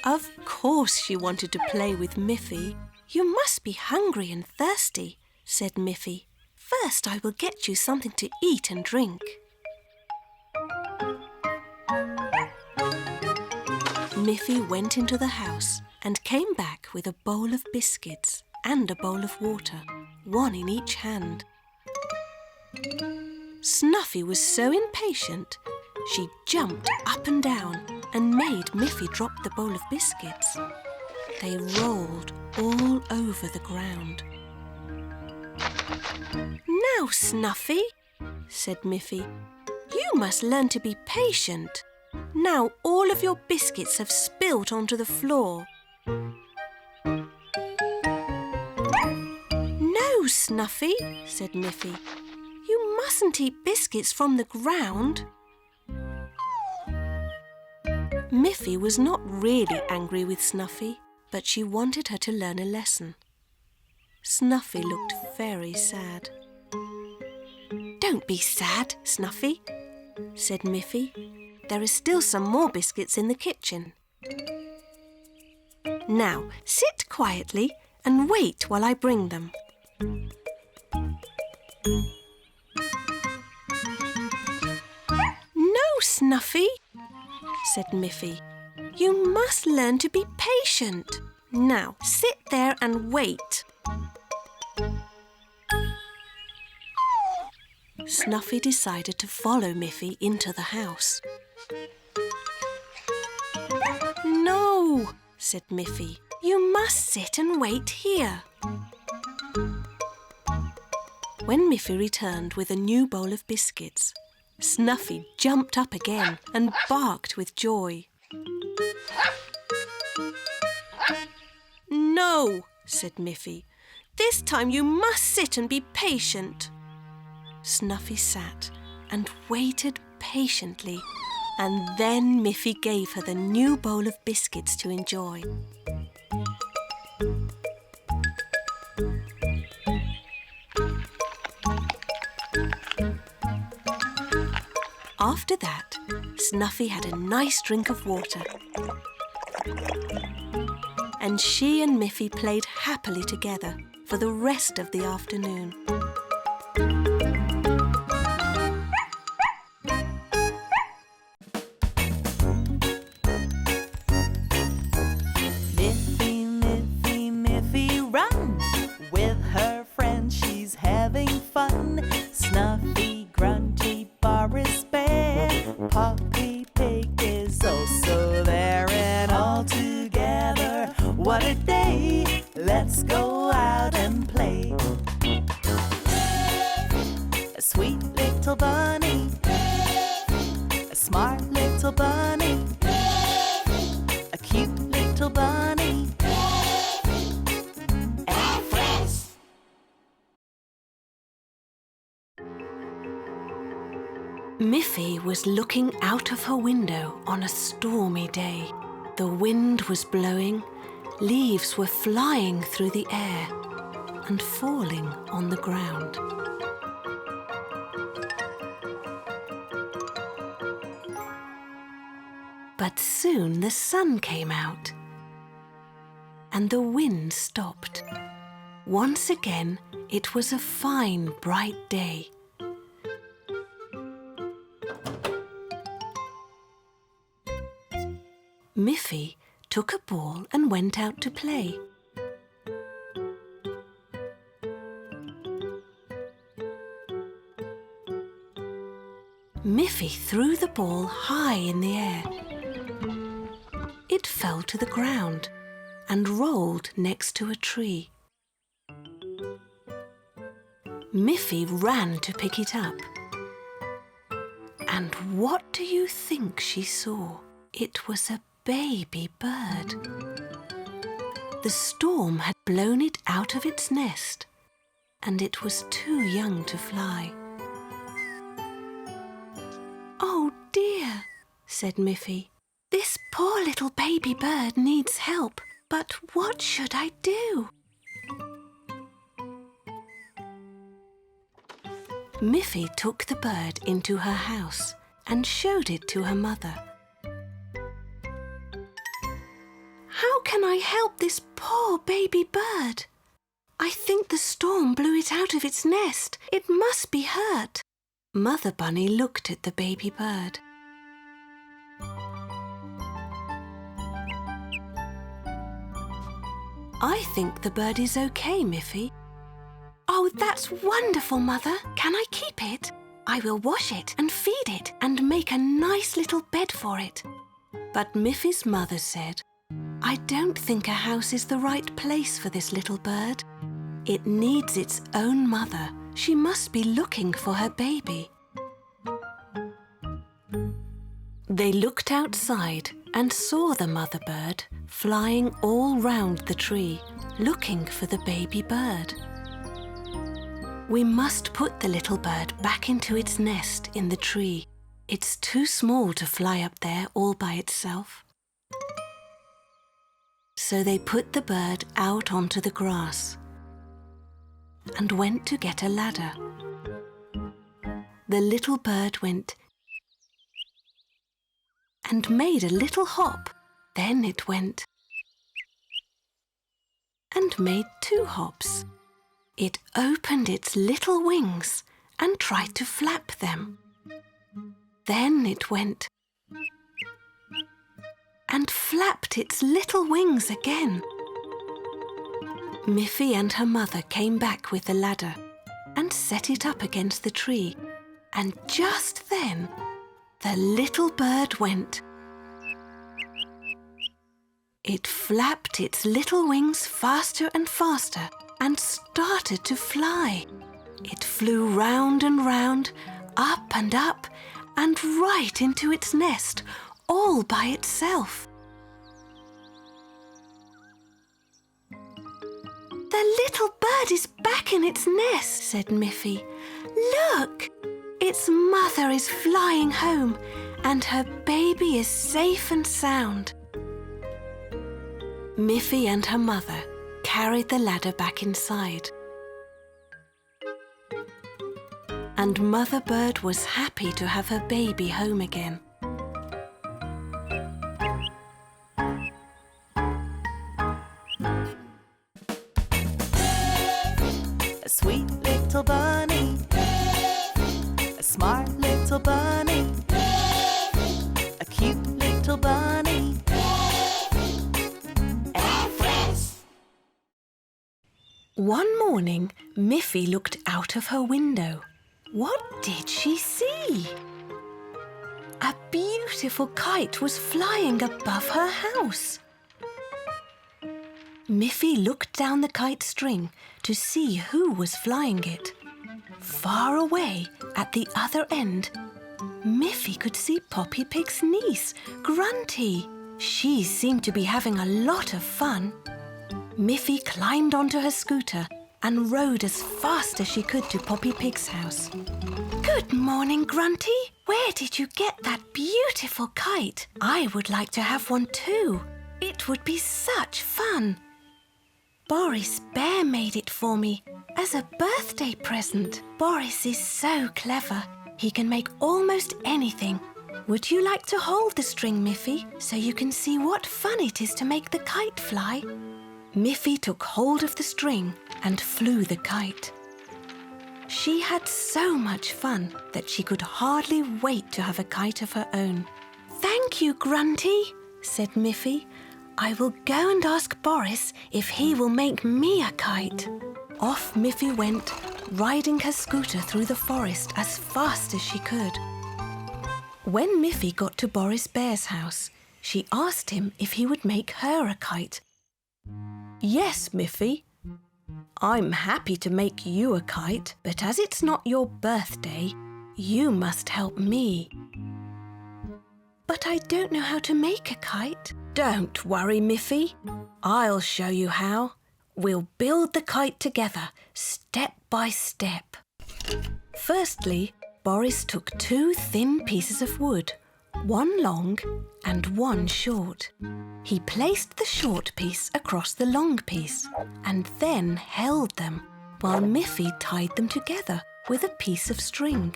Of course she wanted to play with Miffy. You must be hungry and thirsty, said Miffy. First I will get you something to eat and drink. Miffy went into the house and came back with a bowl of biscuits and a bowl of water, one in each hand. Snuffy was so impatient, she jumped up and down and made Miffy drop the bowl of biscuits. They rolled all over the ground. Now, Snuffy, said Miffy, you must learn to be patient. Now all of your biscuits have spilt onto the floor. No, Snuffy, said Miffy. You mustn't eat biscuits from the ground. Miffy was not really angry with Snuffy, but she wanted her to learn a lesson. Snuffy looked very sad. Don't be sad, Snuffy, said Miffy. There are still some more biscuits in the kitchen. Now, sit quietly and wait while I bring them. No, Snuffy, said Miffy. You must learn to be patient. Now, sit there and wait. Snuffy decided to follow Miffy into the house. No, said Miffy. You must sit and wait here. When Miffy returned with a new bowl of biscuits, Snuffy jumped up again and barked with joy. No, said Miffy. This time you must sit and be patient. Snuffy sat and waited patiently, and then Miffy gave her the new bowl of biscuits to enjoy. After that, Snuffy had a nice drink of water, and she and Miffy played happily together for the rest of the afternoon. Snuffy, Grunty, Boris Bear, Poppy Pig is also there, and all together, what a day! Let's go out and play. A sweet little bunny, a smart little bunny, a cute little bunny. Miffy was looking out of her window on a stormy day. The wind was blowing Leaves were flying through the air and falling on the ground. But soon the sun came out and the wind stopped. Once again, it was a fine, bright day. Miffy took a ball and went out to play. Miffy threw the ball high in the air. It fell to the ground and rolled next to a tree. Miffy ran to pick it up. And what do you think she saw? It was a baby bird. The storm had blown it out of its nest, and it was too young to fly. "Oh dear," said Miffy. "This poor little baby bird needs help, but what should I do?" Miffy took the bird into her house and showed it to her mother. "How can I help this poor baby bird? I think the storm blew it out of its nest. It must be hurt." Mother Bunny looked at the baby bird. "I think the bird is okay, Miffy." "Oh, that's wonderful, Mother. Can I keep it? I will wash it and feed it and make a nice little bed for it." But Miffy's mother said, "I don't think a house is the right place for this little bird. It needs its own mother. She must be looking for her baby." They looked outside and saw the mother bird flying all round the tree, looking for the baby bird. "We must put the little bird back into its nest in the tree. It's too small to fly up there all by itself." So they put the bird out onto the grass and went to get a ladder. The little bird went and made a little hop. Then it went and made 2 hops. It opened its little wings and tried to flap them. Then it went and flapped its little wings again. Miffy and her mother came back with the ladder and set it up against the tree. And just then, the little bird went. It flapped its little wings faster and faster and started to fly. It flew round and round, up and up, and right into its nest, all by itself. "The little bird is back in its nest," said Miffy. "Look! Its mother is flying home, and her baby is safe and sound." Miffy and her mother carried the ladder back inside. And Mother Bird was happy to have her baby home again. A sweet little bunny, a smart little bunny, a cute little bunny, and friends. One morning, Miffy looked out of her window. What did she see? A beautiful kite was flying above her house. Miffy looked down the kite string to see who was flying it. Far away, at the other end, Miffy could see Poppy Pig's niece, Grunty. She seemed to be having a lot of fun. Miffy climbed onto her scooter and rode as fast as she could to Poppy Pig's house. "Good morning, Grunty. Where did you get that beautiful kite? I would like to have one too." It would be such fun. Boris Bear made it for me as a birthday present. Boris is so clever. He can make almost anything. Would you like to hold the string, Miffy, so you can see what fun it is to make the kite fly? Miffy took hold of the string and flew the kite. She had so much fun that she could hardly wait to have a kite of her own. "Thank you, Grunty," said Miffy. "I will go and ask Boris if he will make me a kite." Off Miffy went, riding her scooter through the forest as fast as she could. When Miffy got to Boris Bear's house, she asked him if he would make her a kite. "Yes, Miffy. I'm happy to make you a kite, but as it's not your birthday, you must help me." "But I don't know how to make a kite." "Don't worry, Miffy. I'll show you how. We'll build the kite together, step by step." Firstly, Boris took 2 thin pieces of wood, one long and one short. He placed the short piece across the long piece and then held them while Miffy tied them together with a piece of string.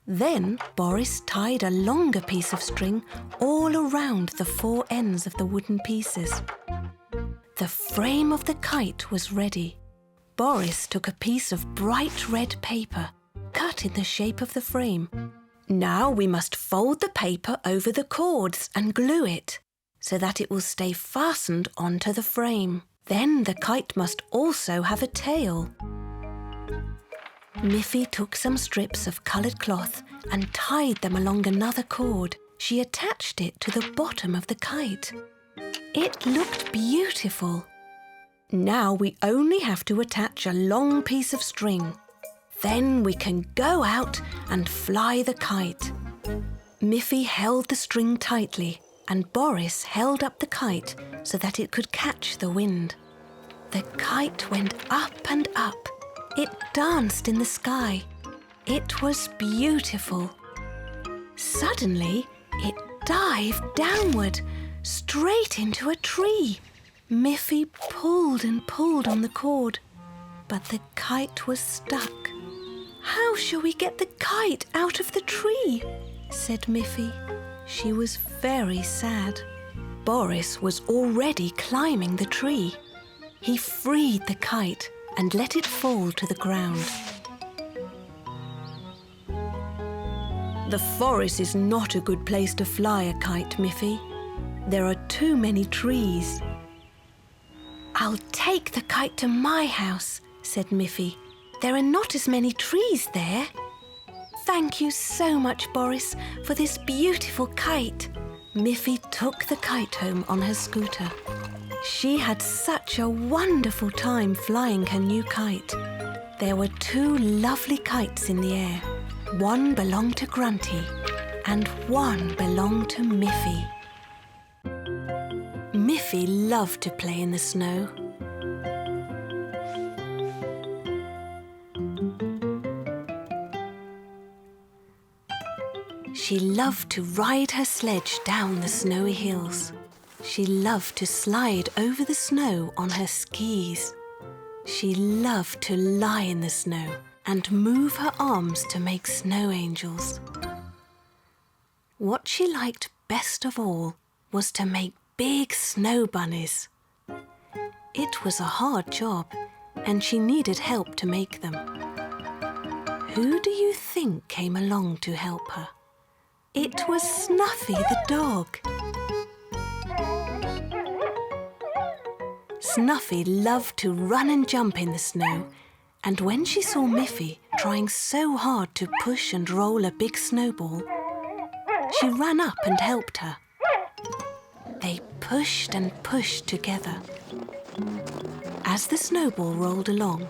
Then Boris tied a longer piece of string all around the 4 ends of the wooden pieces. The frame of the kite was ready. Boris took a piece of bright red paper cut in the shape of the frame. Now we must fold the paper over the cords and glue it so that it will stay fastened onto the frame. Then the kite must also have a tail. Miffy took some strips of coloured cloth and tied them along another cord. She attached it to the bottom of the kite. It looked beautiful. Now we only have to attach a long piece of string. Then we can go out and fly the kite. Miffy held the string tightly and Boris held up the kite so that it could catch the wind. The kite went up and up. It danced in the sky. It was beautiful. Suddenly, it dived downward, straight into a tree. Miffy pulled and pulled on the cord, but the kite was stuck. "How shall we get the kite out of the tree?" said Miffy. She was very sad. Boris was already climbing the tree. He freed the kite and let it fall to the ground. "The forest is not a good place to fly a kite, Miffy. There are too many trees." "I'll take the kite to my house," said Miffy. "There are not as many trees there." "Thank you so much, Boris, for this beautiful kite." Miffy took the kite home on her scooter. She had such a wonderful time flying her new kite. There were 2 lovely kites in the air. One belonged to Grunty and one belonged to Miffy. Miffy loved to play in the snow. She loved to ride her sledge down the snowy hills. She loved to slide over the snow on her skis. She loved to lie in the snow and move her arms to make snow angels. What she liked best of all was to make big snow bunnies. It was a hard job, and she needed help to make them. Who do you think came along to help her? It was Snuffy the dog. Snuffy loved to run and jump in the snow, and when she saw Miffy trying so hard to push and roll a big snowball, she ran up and helped her. They pushed and pushed together. As the snowball rolled along,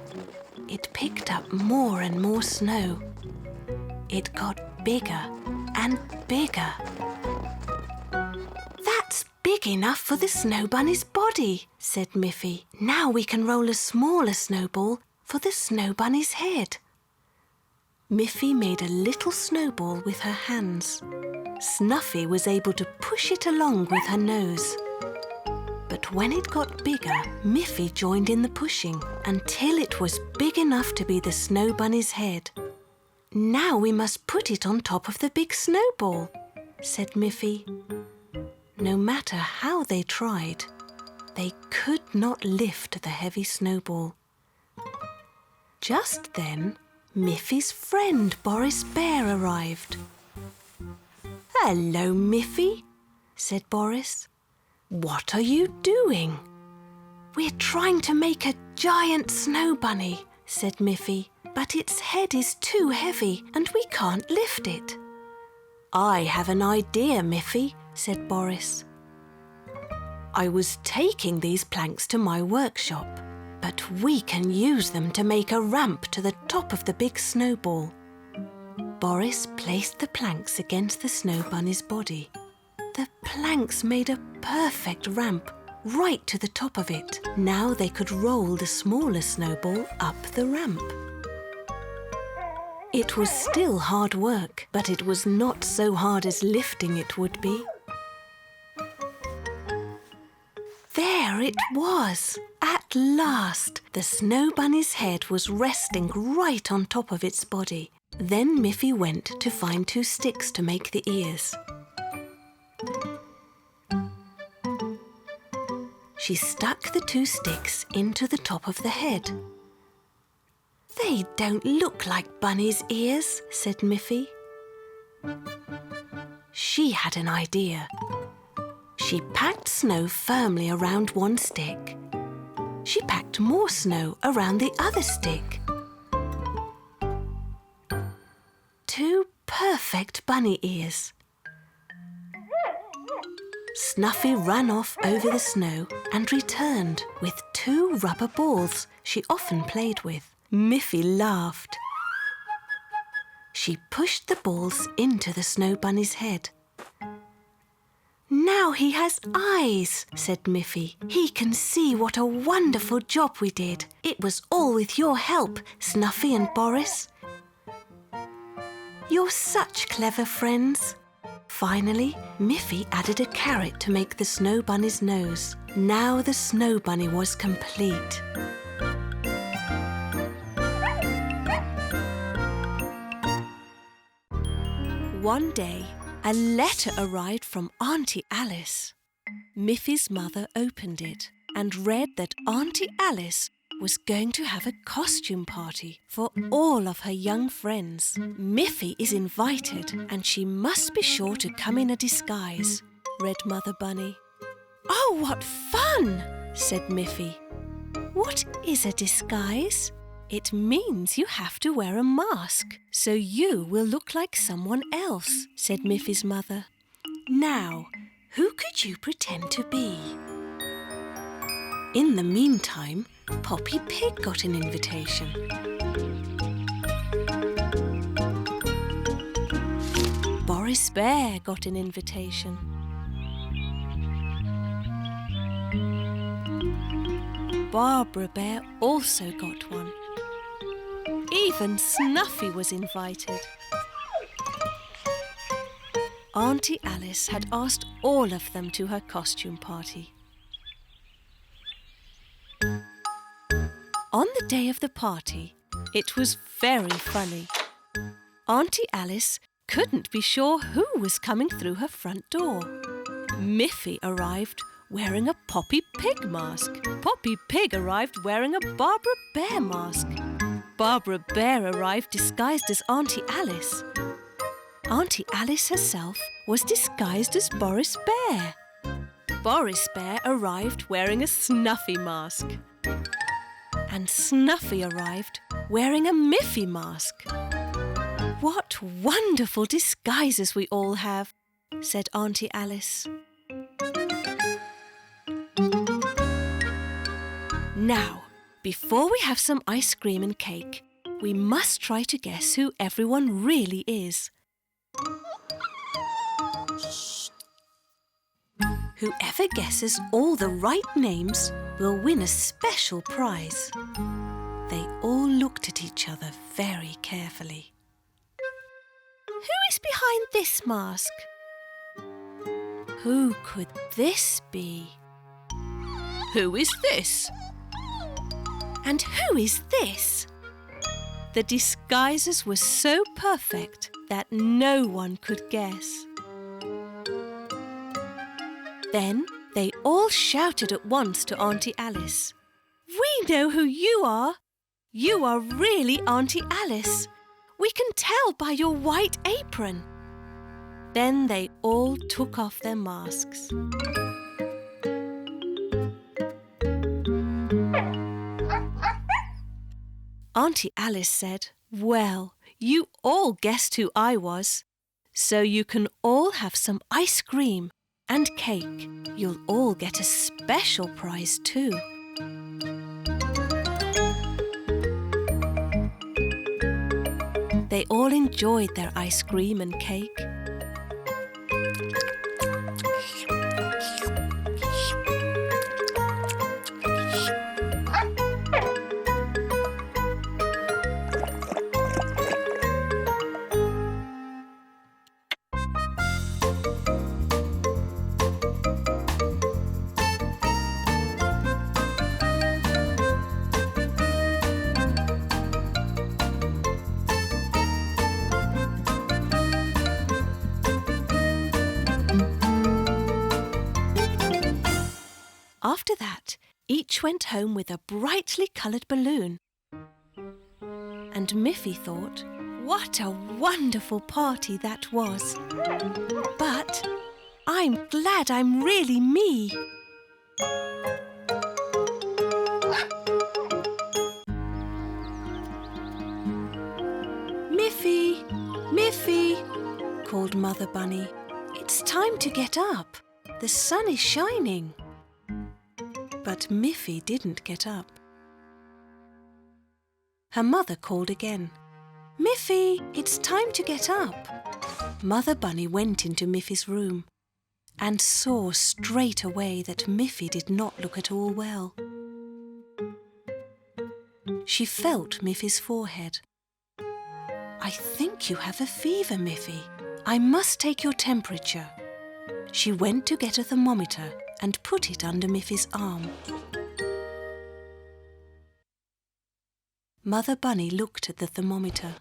it picked up more and more snow. It got bigger and bigger. "That's big enough for the snow bunny's body," said Miffy. "Now we can roll a smaller snowball for the snow bunny's head." Miffy made a little snowball with her hands. Snuffy was able to push it along with her nose. But when it got bigger, Miffy joined in the pushing until it was big enough to be the snow bunny's head. "Now we must put it on top of the big snowball," said Miffy. No matter how they tried, they could not lift the heavy snowball. Just then, Miffy's friend Boris Bear arrived. "Hello, Miffy," said Boris. "What are you doing?" "We're trying to make a giant snow bunny," said Miffy, "but its head is too heavy and we can't lift it." "I have an idea, Miffy," said Boris. "I was taking these planks to my workshop, but we can use them to make a ramp to the top of the big snowball." Boris placed the planks against the snow bunny's body. The planks made a perfect ramp right to the top of it. Now they could roll the smaller snowball up the ramp. It was still hard work, but it was not so hard as lifting it would be. There it was! At last! The snow bunny's head was resting right on top of its body. Then Miffy went to find 2 sticks to make the ears. She stuck the 2 sticks into the top of the head. "They don't look like bunny's ears," said Miffy. She had an idea. She packed snow firmly around 1 stick. She packed more snow around the other stick. 2 perfect bunny ears. Snuffy ran off over the snow and returned with 2 rubber balls she often played with. Miffy laughed. She pushed the balls into the snow bunny's head. "Now he has eyes," said Miffy. "He can see what a wonderful job we did. It was all with your help, Snuffy and Boris. You're such clever friends." Finally, Miffy added a carrot to make the snow bunny's nose. Now the snow bunny was complete. One day, a letter arrived from Auntie Alice. Miffy's mother opened it and read that Auntie Alice was going to have a costume party for all of her young friends. "Miffy is invited and she must be sure to come in a disguise," read Mother Bunny. "Oh, what fun!" said Miffy. "What is a disguise?" "It means you have to wear a mask, so you will look like someone else," said Miffy's mother. "Now, who could you pretend to be?" In the meantime, Poppy Pig got an invitation. Boris Bear got an invitation. Barbara Bear also got one. Even Snuffy was invited. Auntie Alice had asked all of them to her costume party. On the day of the party, it was very funny. Auntie Alice couldn't be sure who was coming through her front door. Miffy arrived wearing a Poppy Pig mask. Poppy Pig arrived wearing a Barbara Bear mask. Barbara Bear arrived disguised as Auntie Alice. Auntie Alice herself was disguised as Boris Bear. Boris Bear arrived wearing a Snuffy mask. And Snuffy arrived wearing a Miffy mask. "What wonderful disguises we all have," said Auntie Alice. Now, before we have some ice cream and cake, we must try to guess who everyone really is. Whoever guesses all the right names will win a special prize. They all looked at each other very carefully. Who is behind this mask? Who could this be? Who is this? And who is this? The disguises were so perfect that no one could guess. Then they all shouted at once to Auntie Alice. We know who you are. You are really Auntie Alice. We can tell by your white apron. Then they all took off their masks. Auntie Alice said, well, you all guessed who I was. So you can all have some ice cream and cake. You'll all get a special prize too. They all enjoyed their ice cream and cake. After that, each went home with a brightly coloured balloon. And Miffy thought, what a wonderful party that was. But I'm glad I'm really me. Miffy, Miffy, called Mother Bunny. It's time to get up. The sun is shining. But Miffy didn't get up. Her mother called again. Miffy, it's time to get up. Mother Bunny went into Miffy's room and saw straight away that Miffy did not look at all well. She felt Miffy's forehead. I think you have a fever, Miffy. I must take your temperature. She went to get a thermometer and put it under Miffy's arm. Mother Bunny looked at the thermometer.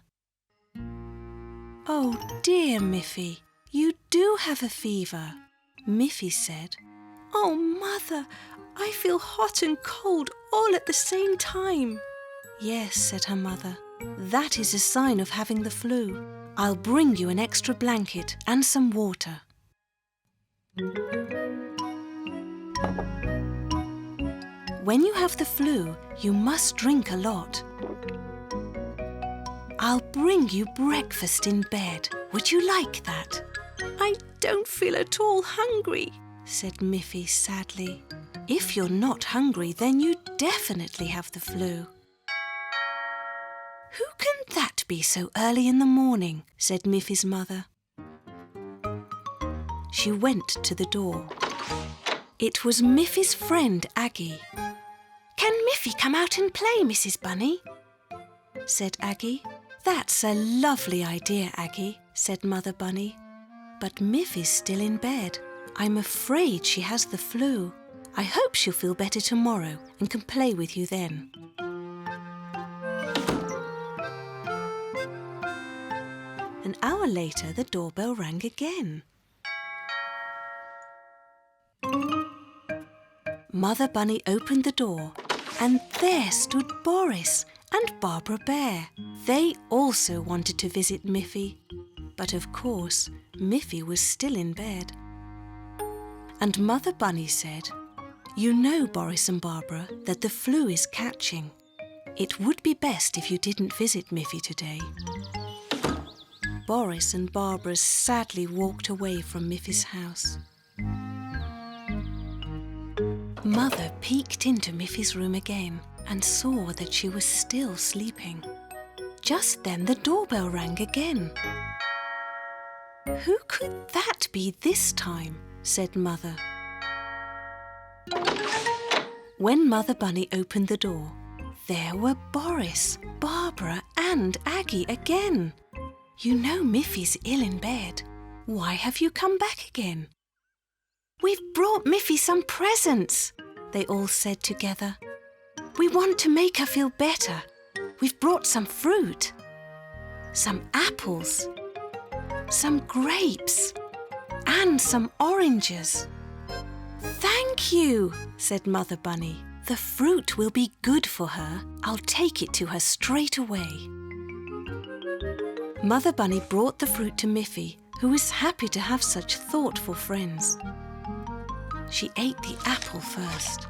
Oh dear, Miffy, you do have a fever, Miffy said. Oh, Mother, I feel hot and cold all at the same time. Yes, said her mother, that is a sign of having the flu. I'll bring you an extra blanket and some water. When you have the flu, you must drink a lot. I'll bring you breakfast in bed. Would you like that? I don't feel at all hungry, said Miffy sadly. If you're not hungry, then you definitely have the flu. Who can that be so early in the morning? Said Miffy's mother. She went to the door. It was Miffy's friend, Aggie. Can Miffy come out and play, Mrs. Bunny? Said Aggie. That's a lovely idea, Aggie, said Mother Bunny. But Miffy's still in bed. I'm afraid she has the flu. I hope she'll feel better tomorrow and can play with you then. An hour later, the doorbell rang again. Mother Bunny opened the door, and there stood Boris and Barbara Bear. They also wanted to visit Miffy, but of course, Miffy was still in bed. And Mother Bunny said, You know, Boris and Barbara, that the flu is catching. It would be best if you didn't visit Miffy today. Boris and Barbara sadly walked away from Miffy's house. Mother peeked into Miffy's room again and saw that she was still sleeping. Just then the doorbell rang again. Who could that be this time? Said Mother. When Mother Bunny opened the door, there were Boris, Barbara and Aggie again. You know Miffy's ill in bed. Why have you come back again? We've brought Miffy some presents, they all said together. We want to make her feel better. We've brought some fruit, some apples, some grapes, and some oranges. Thank you, said Mother Bunny. The fruit will be good for her. I'll take it to her straight away. Mother Bunny brought the fruit to Miffy, who was happy to have such thoughtful friends. She ate the apple first.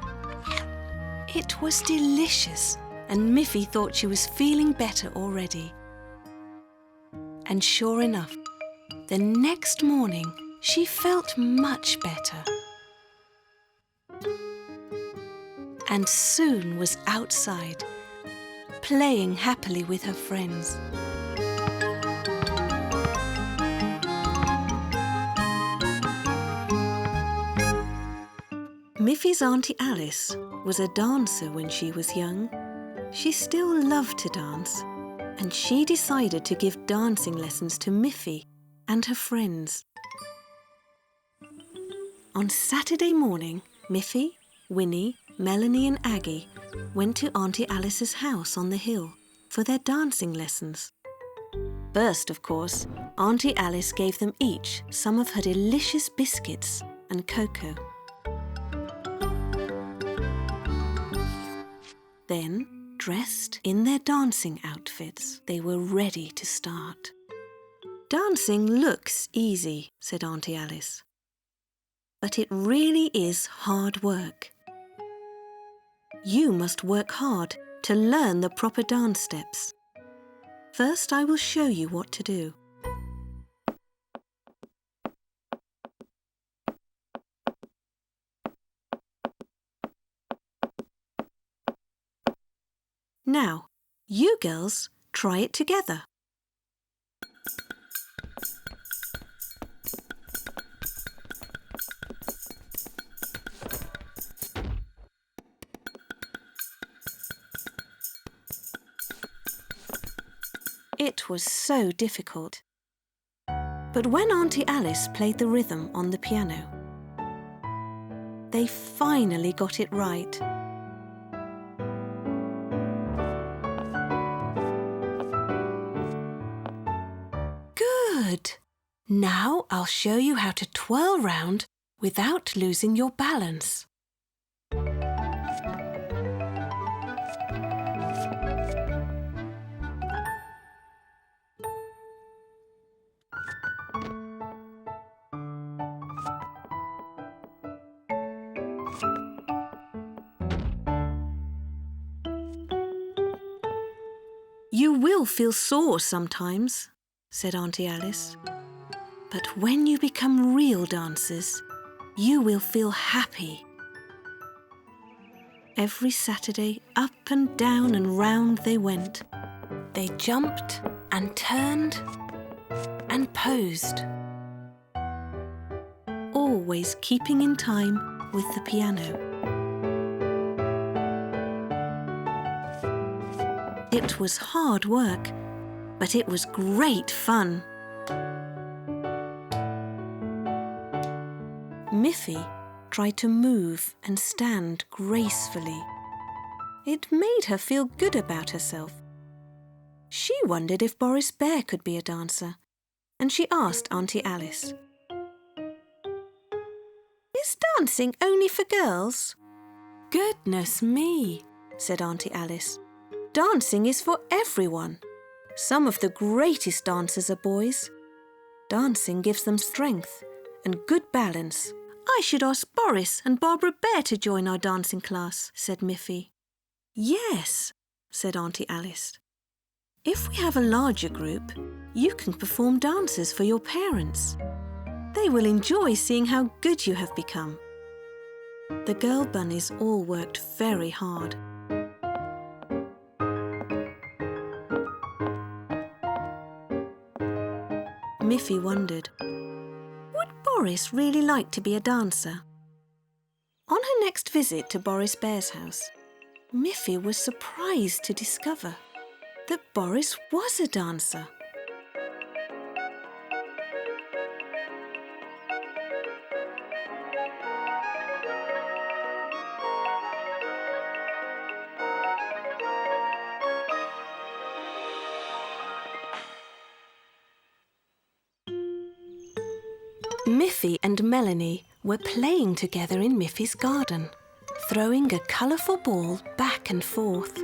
It was delicious, and Miffy thought she was feeling better already. And sure enough, the next morning she felt much better. And soon was outside, playing happily with her friends. Miffy's Auntie Alice was a dancer when she was young. She still loved to dance, and she decided to give dancing lessons to Miffy and her friends. On Saturday morning, Miffy, Winnie, Melanie and Aggie went to Auntie Alice's house on the hill for their dancing lessons. First, of course, Auntie Alice gave them each some of her delicious biscuits and cocoa. Then, dressed in their dancing outfits, they were ready to start. Dancing looks easy, said Auntie Alice, but it really is hard work. You must work hard to learn the proper dance steps. First, I will show you what to do. Now, you girls, try it together. It was so difficult. But when Auntie Alice played the rhythm on the piano, they finally got it right. Good! Now I'll show you how to twirl round without losing your balance. You will feel sore sometimes, said Auntie Alice. But when you become real dancers, you will feel happy. Every Saturday, up and down and round they went. They jumped and turned and posed, always keeping in time with the piano. It was hard work, but it was great fun. Miffy tried to move and stand gracefully. It made her feel good about herself. She wondered if Boris Bear could be a dancer, and she asked Auntie Alice, "Is dancing only for girls?" "Goodness me," said Auntie Alice. "Dancing is for everyone. Some of the greatest dancers are boys. Dancing gives them strength and good balance." "I should ask Boris and Barbara Bear to join our dancing class," said Miffy. "Yes," said Auntie Alice. "If we have a larger group, you can perform dances for your parents. They will enjoy seeing how good you have become." The girl bunnies all worked very hard. Miffy wondered, would Boris really like to be a dancer? On her next visit to Boris Bear's house, Miffy was surprised to discover that Boris was a dancer. Miffy and Melanie were playing together in Miffy's garden, throwing a colourful ball back and forth.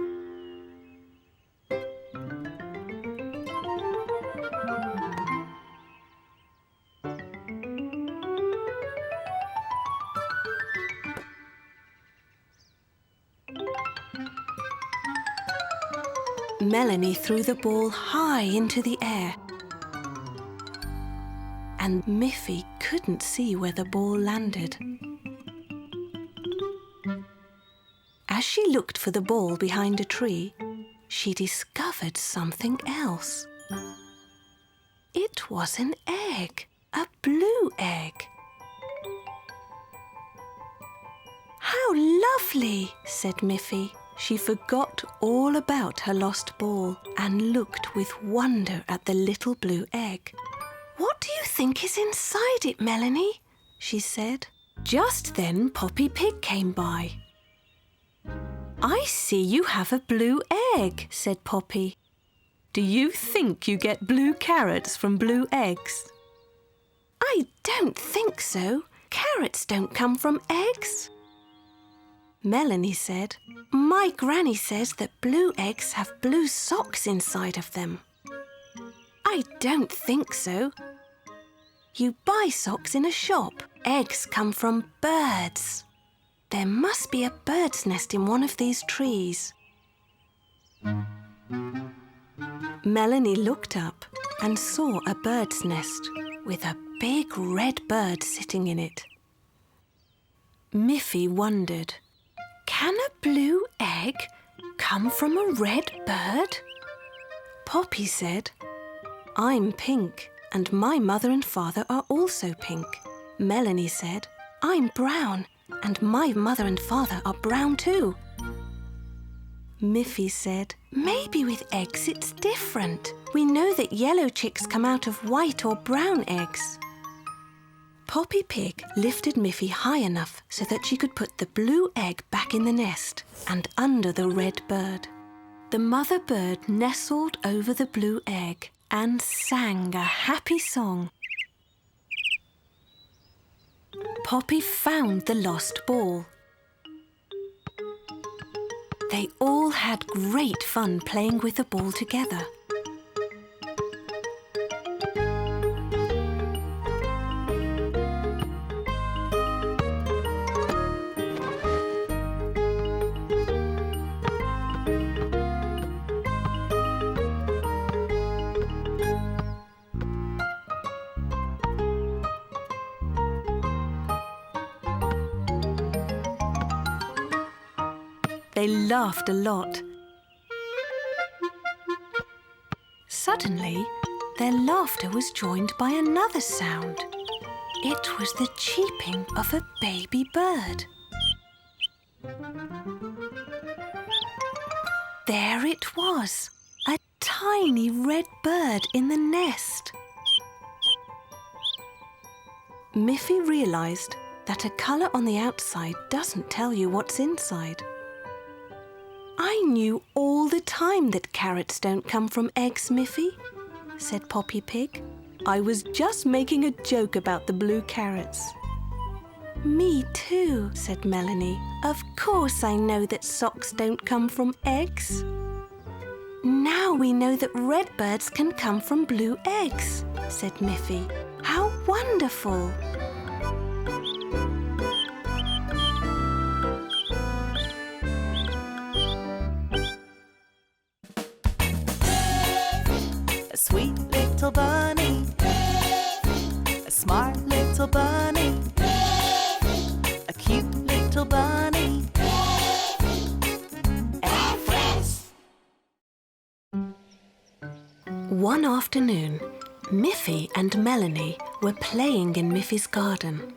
Melanie threw the ball high into the air, and Miffy couldn't see where the ball landed. As she looked for the ball behind a tree, she discovered something else. It was an egg, a blue egg. "How lovely," said Miffy. She forgot all about her lost ball and looked with wonder at the little blue egg. "What do you think is inside it, Melanie?" she said. Just then Poppy Pig came by. "I see you have a blue egg," said Poppy. "Do you think you get blue carrots from blue eggs?" "I don't think so. Carrots don't come from eggs." Melanie said, "My granny says that blue eggs have blue socks inside of them." "I don't think so. You buy socks in a shop. Eggs come from birds. There must be a bird's nest in one of these trees." Melanie looked up and saw a bird's nest with a big red bird sitting in it. Miffy wondered, "Can a blue egg come from a red bird?" Poppy said, "I'm pink and my mother and father are also pink." Melanie said, "I'm brown and my mother and father are brown too." Miffy said, "Maybe with eggs it's different. We know that yellow chicks come out of white or brown eggs." Poppy Pig lifted Miffy high enough so that she could put the blue egg back in the nest and under the red bird. The mother bird nestled over the blue egg and sang a happy song. Poppy found the lost ball. They all had great fun playing with the ball together. They laughed a lot. Suddenly, their laughter was joined by another sound. It was the cheeping of a baby bird. There it was, a tiny red bird in the nest. Miffy realised that a colour on the outside doesn't tell you what's inside. "I knew all the time that carrots don't come from eggs, Miffy," said Poppy Pig. "I was just making a joke about the blue carrots." "Me too," said Melanie. "Of course I know that socks don't come from eggs." "Now we know that red birds can come from blue eggs," said Miffy. "How wonderful!" A sweet little bunny, a smart little bunny, a cute little bunny, and friends. One afternoon, Miffy and Melanie were playing in Miffy's garden.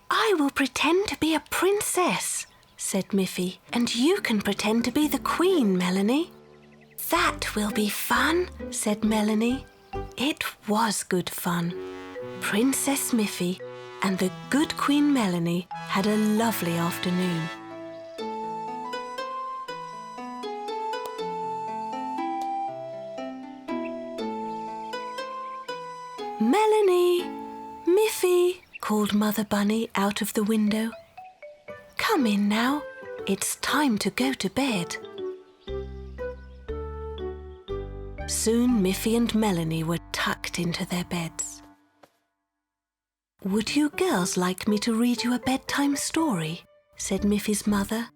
"I will pretend to be a princess," said Miffy, "and you can pretend to be the queen, Melanie." "That will be fun," said Melanie. It was good fun. Princess Miffy and the good Queen Melanie had a lovely afternoon. Melanie! Miffy! called Mother Bunny out of the window. Come in now. It's time to go to bed. Soon Miffy and Melanie were tucked into their beds. Would you girls like me to read you a bedtime story? Said Miffy's mother.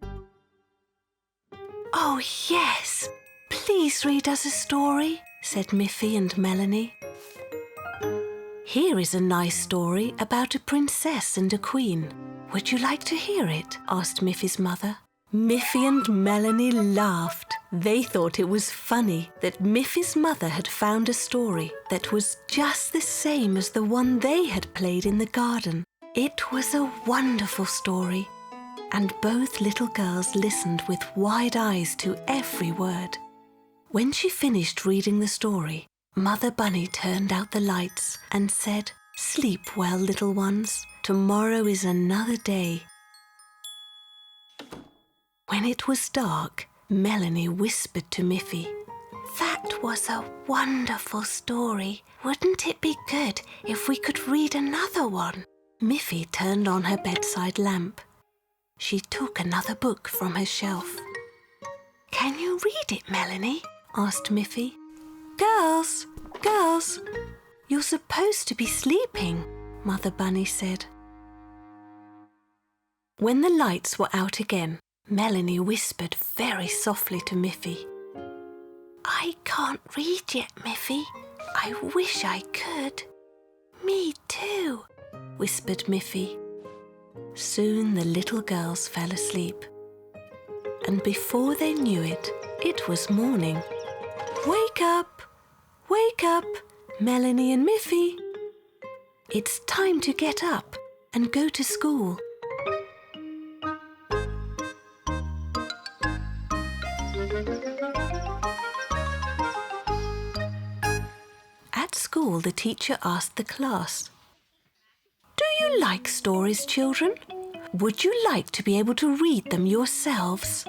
Oh, yes! Please read us a story, said Miffy and Melanie. Here is a nice story about a princess and a queen. Would you like to hear it? Asked Miffy's mother. Miffy and Melanie laughed. They thought it was funny that Miffy's mother had found a story that was just the same as the one they had played in the garden. It was a wonderful story, and both little girls listened with wide eyes to every word. When she finished reading the story, Mother Bunny turned out the lights and said, "Sleep well, little ones. Tomorrow is another day." When it was dark, Melanie whispered to Miffy, "That was a wonderful story. Wouldn't it be good if we could read another one?" Miffy turned on her bedside lamp. She took another book from her shelf. "Can you read it, Melanie?" asked Miffy. Girls, you're supposed to be sleeping," Mother Bunny said. When the lights were out again, Melanie whispered very softly to Miffy. "I can't read yet, Miffy. I wish I could." "Me too," whispered Miffy. Soon the little girls fell asleep. And before they knew it, it was morning. Wake up, Melanie and Miffy. It's time to get up and go to school. At school, the teacher asked the class, "Do you like stories, children? Would you like to be able to read them yourselves?"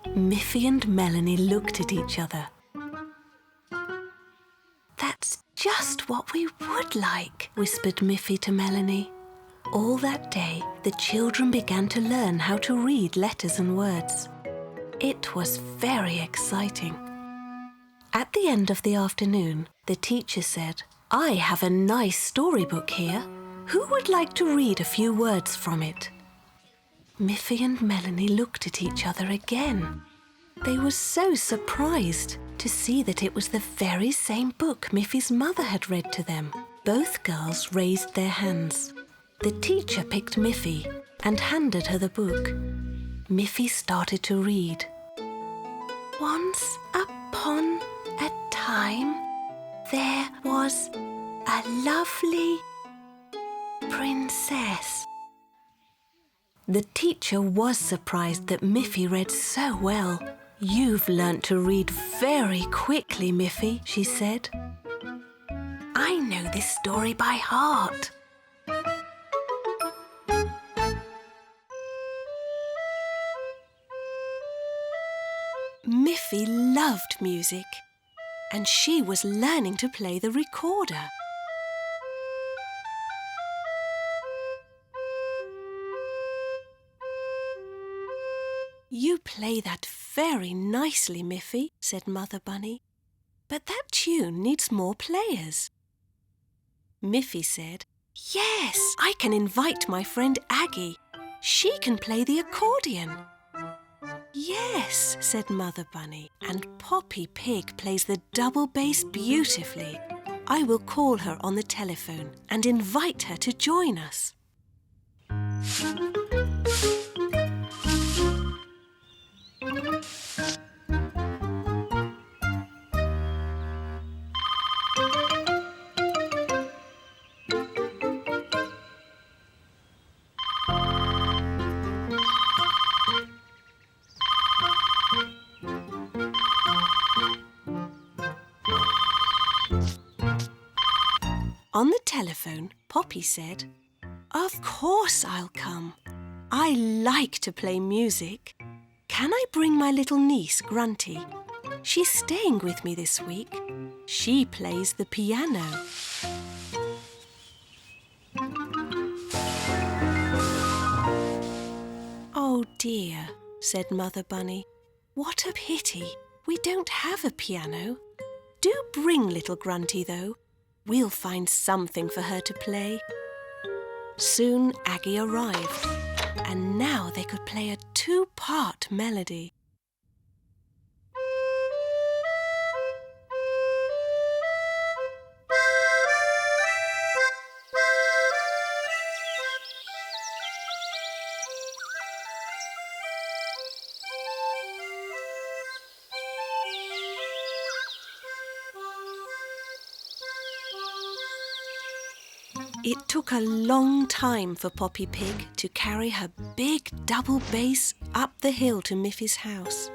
Miffy and Melanie looked at each other. "That's just what we would like," whispered Miffy to Melanie. All that day, the children began to learn how to read letters and words. It was very exciting. At the end of the afternoon, the teacher said, "I have a nice storybook here. Who would like to read a few words from it?" Miffy and Melanie looked at each other again. They were so surprised to see that it was the very same book Miffy's mother had read to them. Both girls raised their hands. The teacher picked Miffy and handed her the book. Miffy started to read. "Once upon a time, there was a lovely princess." The teacher was surprised that Miffy read so well. "You've learnt to read very quickly, Miffy," she said. "I know this story by heart." Miffy loved music, and she was learning to play the recorder. "You play that very nicely, Miffy," said Mother Bunny. "But that tune needs more players." Miffy said, "Yes, I can invite my friend Aggie. She can play the accordion." "Yes," said Mother Bunny, "and Poppy Pig plays the double bass beautifully. I will call her on the telephone and invite her to join us." On the telephone, Poppy said, "Of course I'll come. I like to play music. Can I bring my little niece, Grunty? She's staying with me this week. She plays the piano." Oh dear, said Mother Bunny. What a pity. We don't have a piano. Do bring little Grunty, though. We'll find something for her to play. Soon Aggie arrived, and now they could play a two-part melody. It took a long time for Poppy Pig to carry her big double bass up the hill to Miffy's house.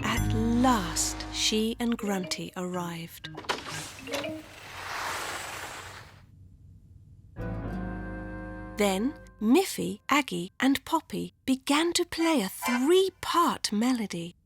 At last, she and Grunty arrived. Then Miffy, Aggie and Poppy began to play a three-part melody.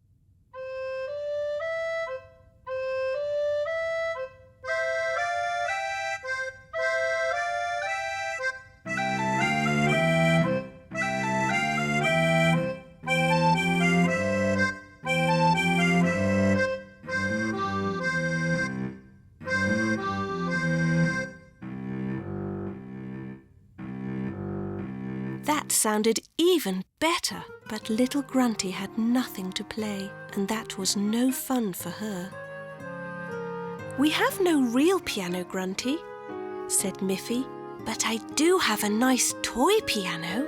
That sounded even better, but little Grunty had nothing to play, and that was no fun for her. "We have no real piano, Grunty," said Miffy, "but I do have a nice toy piano."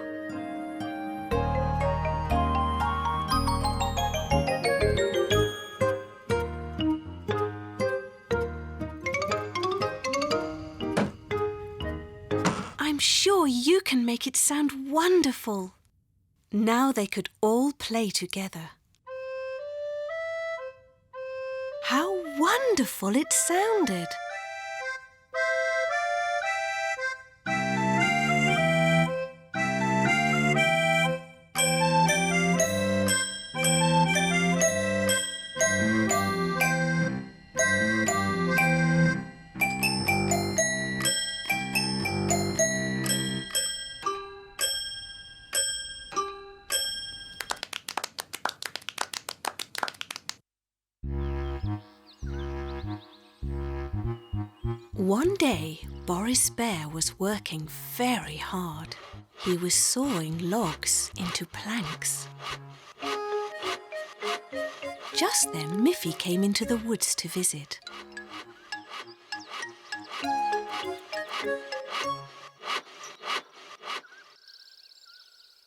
"I'm sure you can make it sound wonderful." Now they could all play together. How wonderful it sounded! One day, Boris Bear was working very hard. He was sawing logs into planks. Just then, Miffy came into the woods to visit.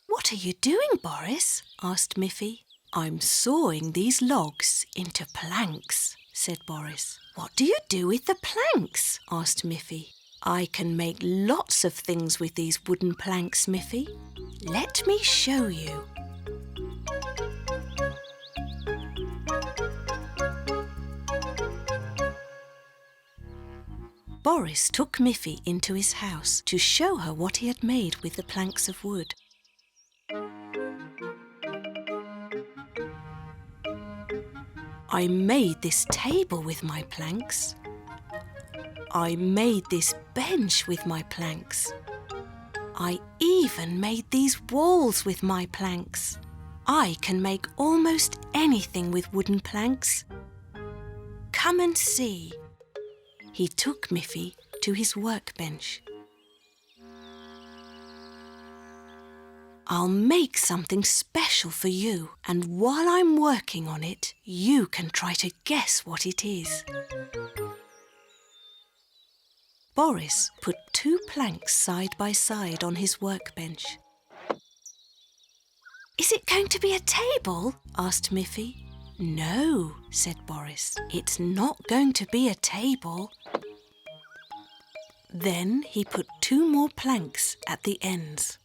"What are you doing, Boris?" asked Miffy. "I'm sawing these logs into planks," said Boris. "What do you do with the planks?" asked Miffy. "I can make lots of things with these wooden planks, Miffy. Let me show you." Boris took Miffy into his house to show her what he had made with the planks of wood. "I made this table with my planks. I made this bench with my planks. I even made these walls with my planks. I can make almost anything with wooden planks. Come and see." He took Miffy to his workbench. "I'll make something special for you, and while I'm working on it, you can try to guess what it is." Boris put two planks side by side on his workbench. "Is it going to be a table?" asked Miffy. "No," said Boris, "it's not going to be a table." Then he put two more planks at the ends.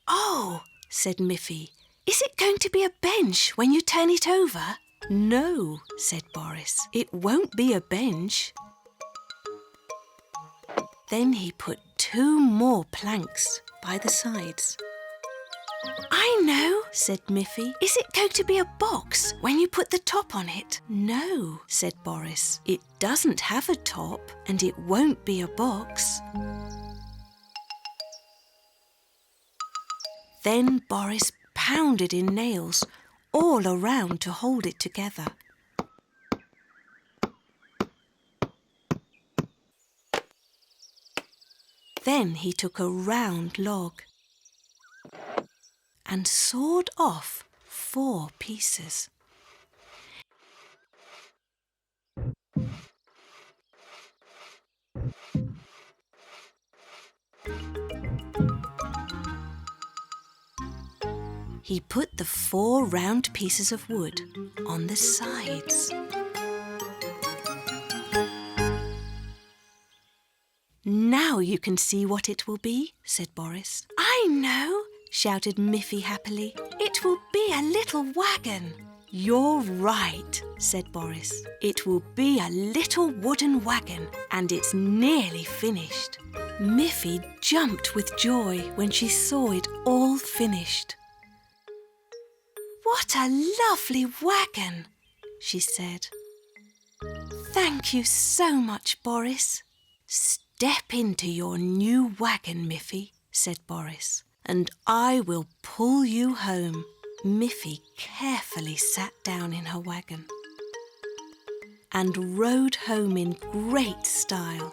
"Oh," said Miffy, "is it going to be a bench when you turn it over?" "No," said Boris, "it won't be a bench." Then he put two more planks by the sides. I know, said Miffy. Is it going to be a box when you put the top on it? No, said Boris. It doesn't have a top and it won't be a box. Then Boris pounded in nails all around to hold it together. Then he took a round log and sawed off 4 pieces. He put the 4 round pieces of wood on the sides. Now you can see what it will be, said Boris. I know, shouted Miffy happily. It will be a little wagon. You're right, said Boris. It will be a little wooden wagon and it's nearly finished. Miffy jumped with joy when she saw it all finished. What a lovely wagon, she said. Thank you so much, Boris. Step into your new wagon, Miffy, said Boris, and I will pull you home. Miffy carefully sat down in her wagon and rode home in great style.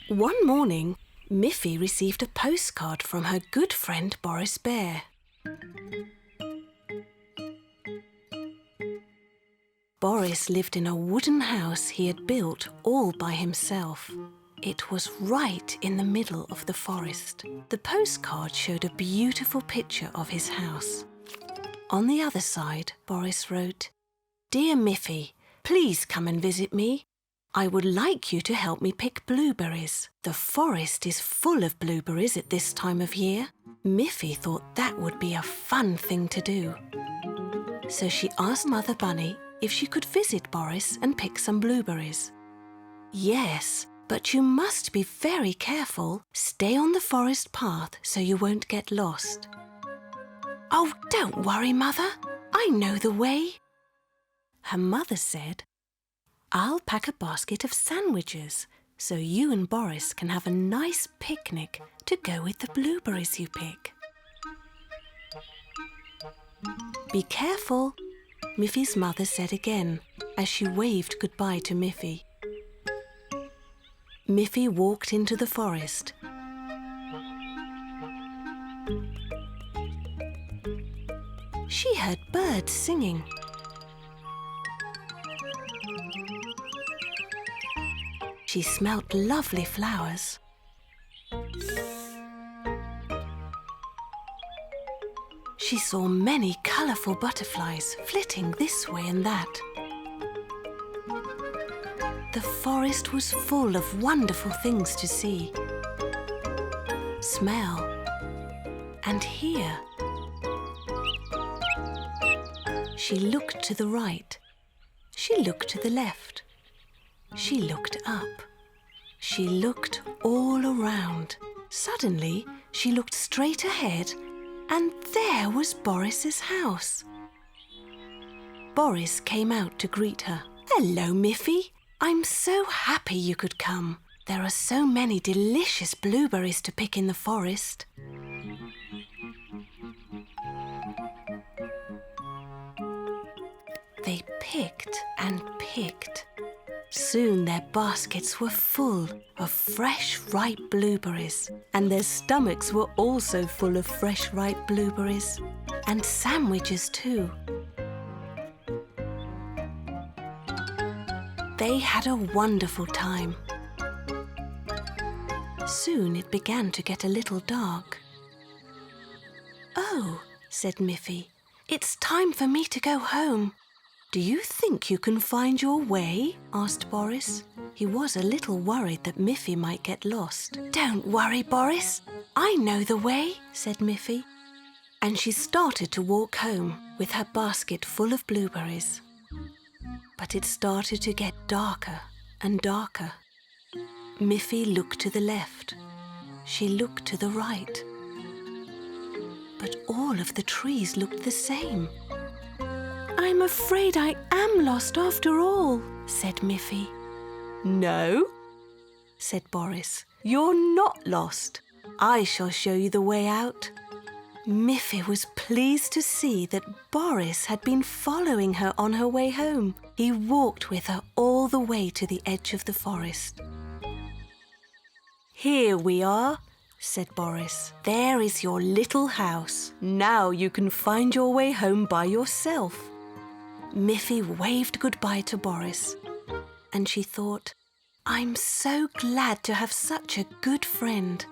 One morning, Miffy received a postcard from her good friend Boris Bear. Boris lived in a wooden house he had built all by himself. It was right in the middle of the forest. The postcard showed a beautiful picture of his house. On the other side, Boris wrote, "Dear Miffy, please come and visit me. I would like you to help me pick blueberries. The forest is full of blueberries at this time of year." Miffy thought that would be a fun thing to do. So she asked Mother Bunny if she could visit Boris and pick some blueberries. "Yes, but you must be very careful. Stay on the forest path so you won't get lost." "Oh, don't worry, Mother. I know the way." Her mother said, "I'll pack a basket of sandwiches so you and Boris can have a nice picnic to go with the blueberries you pick." "Be careful," Miffy's mother said again as she waved goodbye to Miffy. Miffy walked into the forest. She heard birds singing. She smelt lovely flowers. She saw many colourful butterflies flitting this way and that. The forest was full of wonderful things to see, smell, and hear. She looked to the right. She looked to the left. She looked up. She looked all around. Suddenly, she looked straight ahead, and there was Boris's house. Boris came out to greet her. "Hello, Miffy. I'm so happy you could come. There are so many delicious blueberries to pick in the forest." They picked and picked. Soon their baskets were full of fresh, ripe blueberries, and their stomachs were also full of fresh, ripe blueberries, and sandwiches too. They had a wonderful time. Soon it began to get a little dark. "Oh," said Miffy, "it's time for me to go home." "Do you think you can find your way?" asked Boris. He was a little worried that Miffy might get lost. "Don't worry, Boris. I know the way," said Miffy. And she started to walk home with her basket full of blueberries. But it started to get darker and darker. Miffy looked to the left. She looked to the right. But all of the trees looked the same. "I'm afraid I am lost after all," said Miffy. "No," said Boris. "You're not lost. I shall show you the way out." Miffy was pleased to see that Boris had been following her on her way home. He walked with her all the way to the edge of the forest. "Here we are," said Boris. "There is your little house. Now you can find your way home by yourself." Miffy waved goodbye to Boris, and she thought, "I'm so glad to have such a good friend.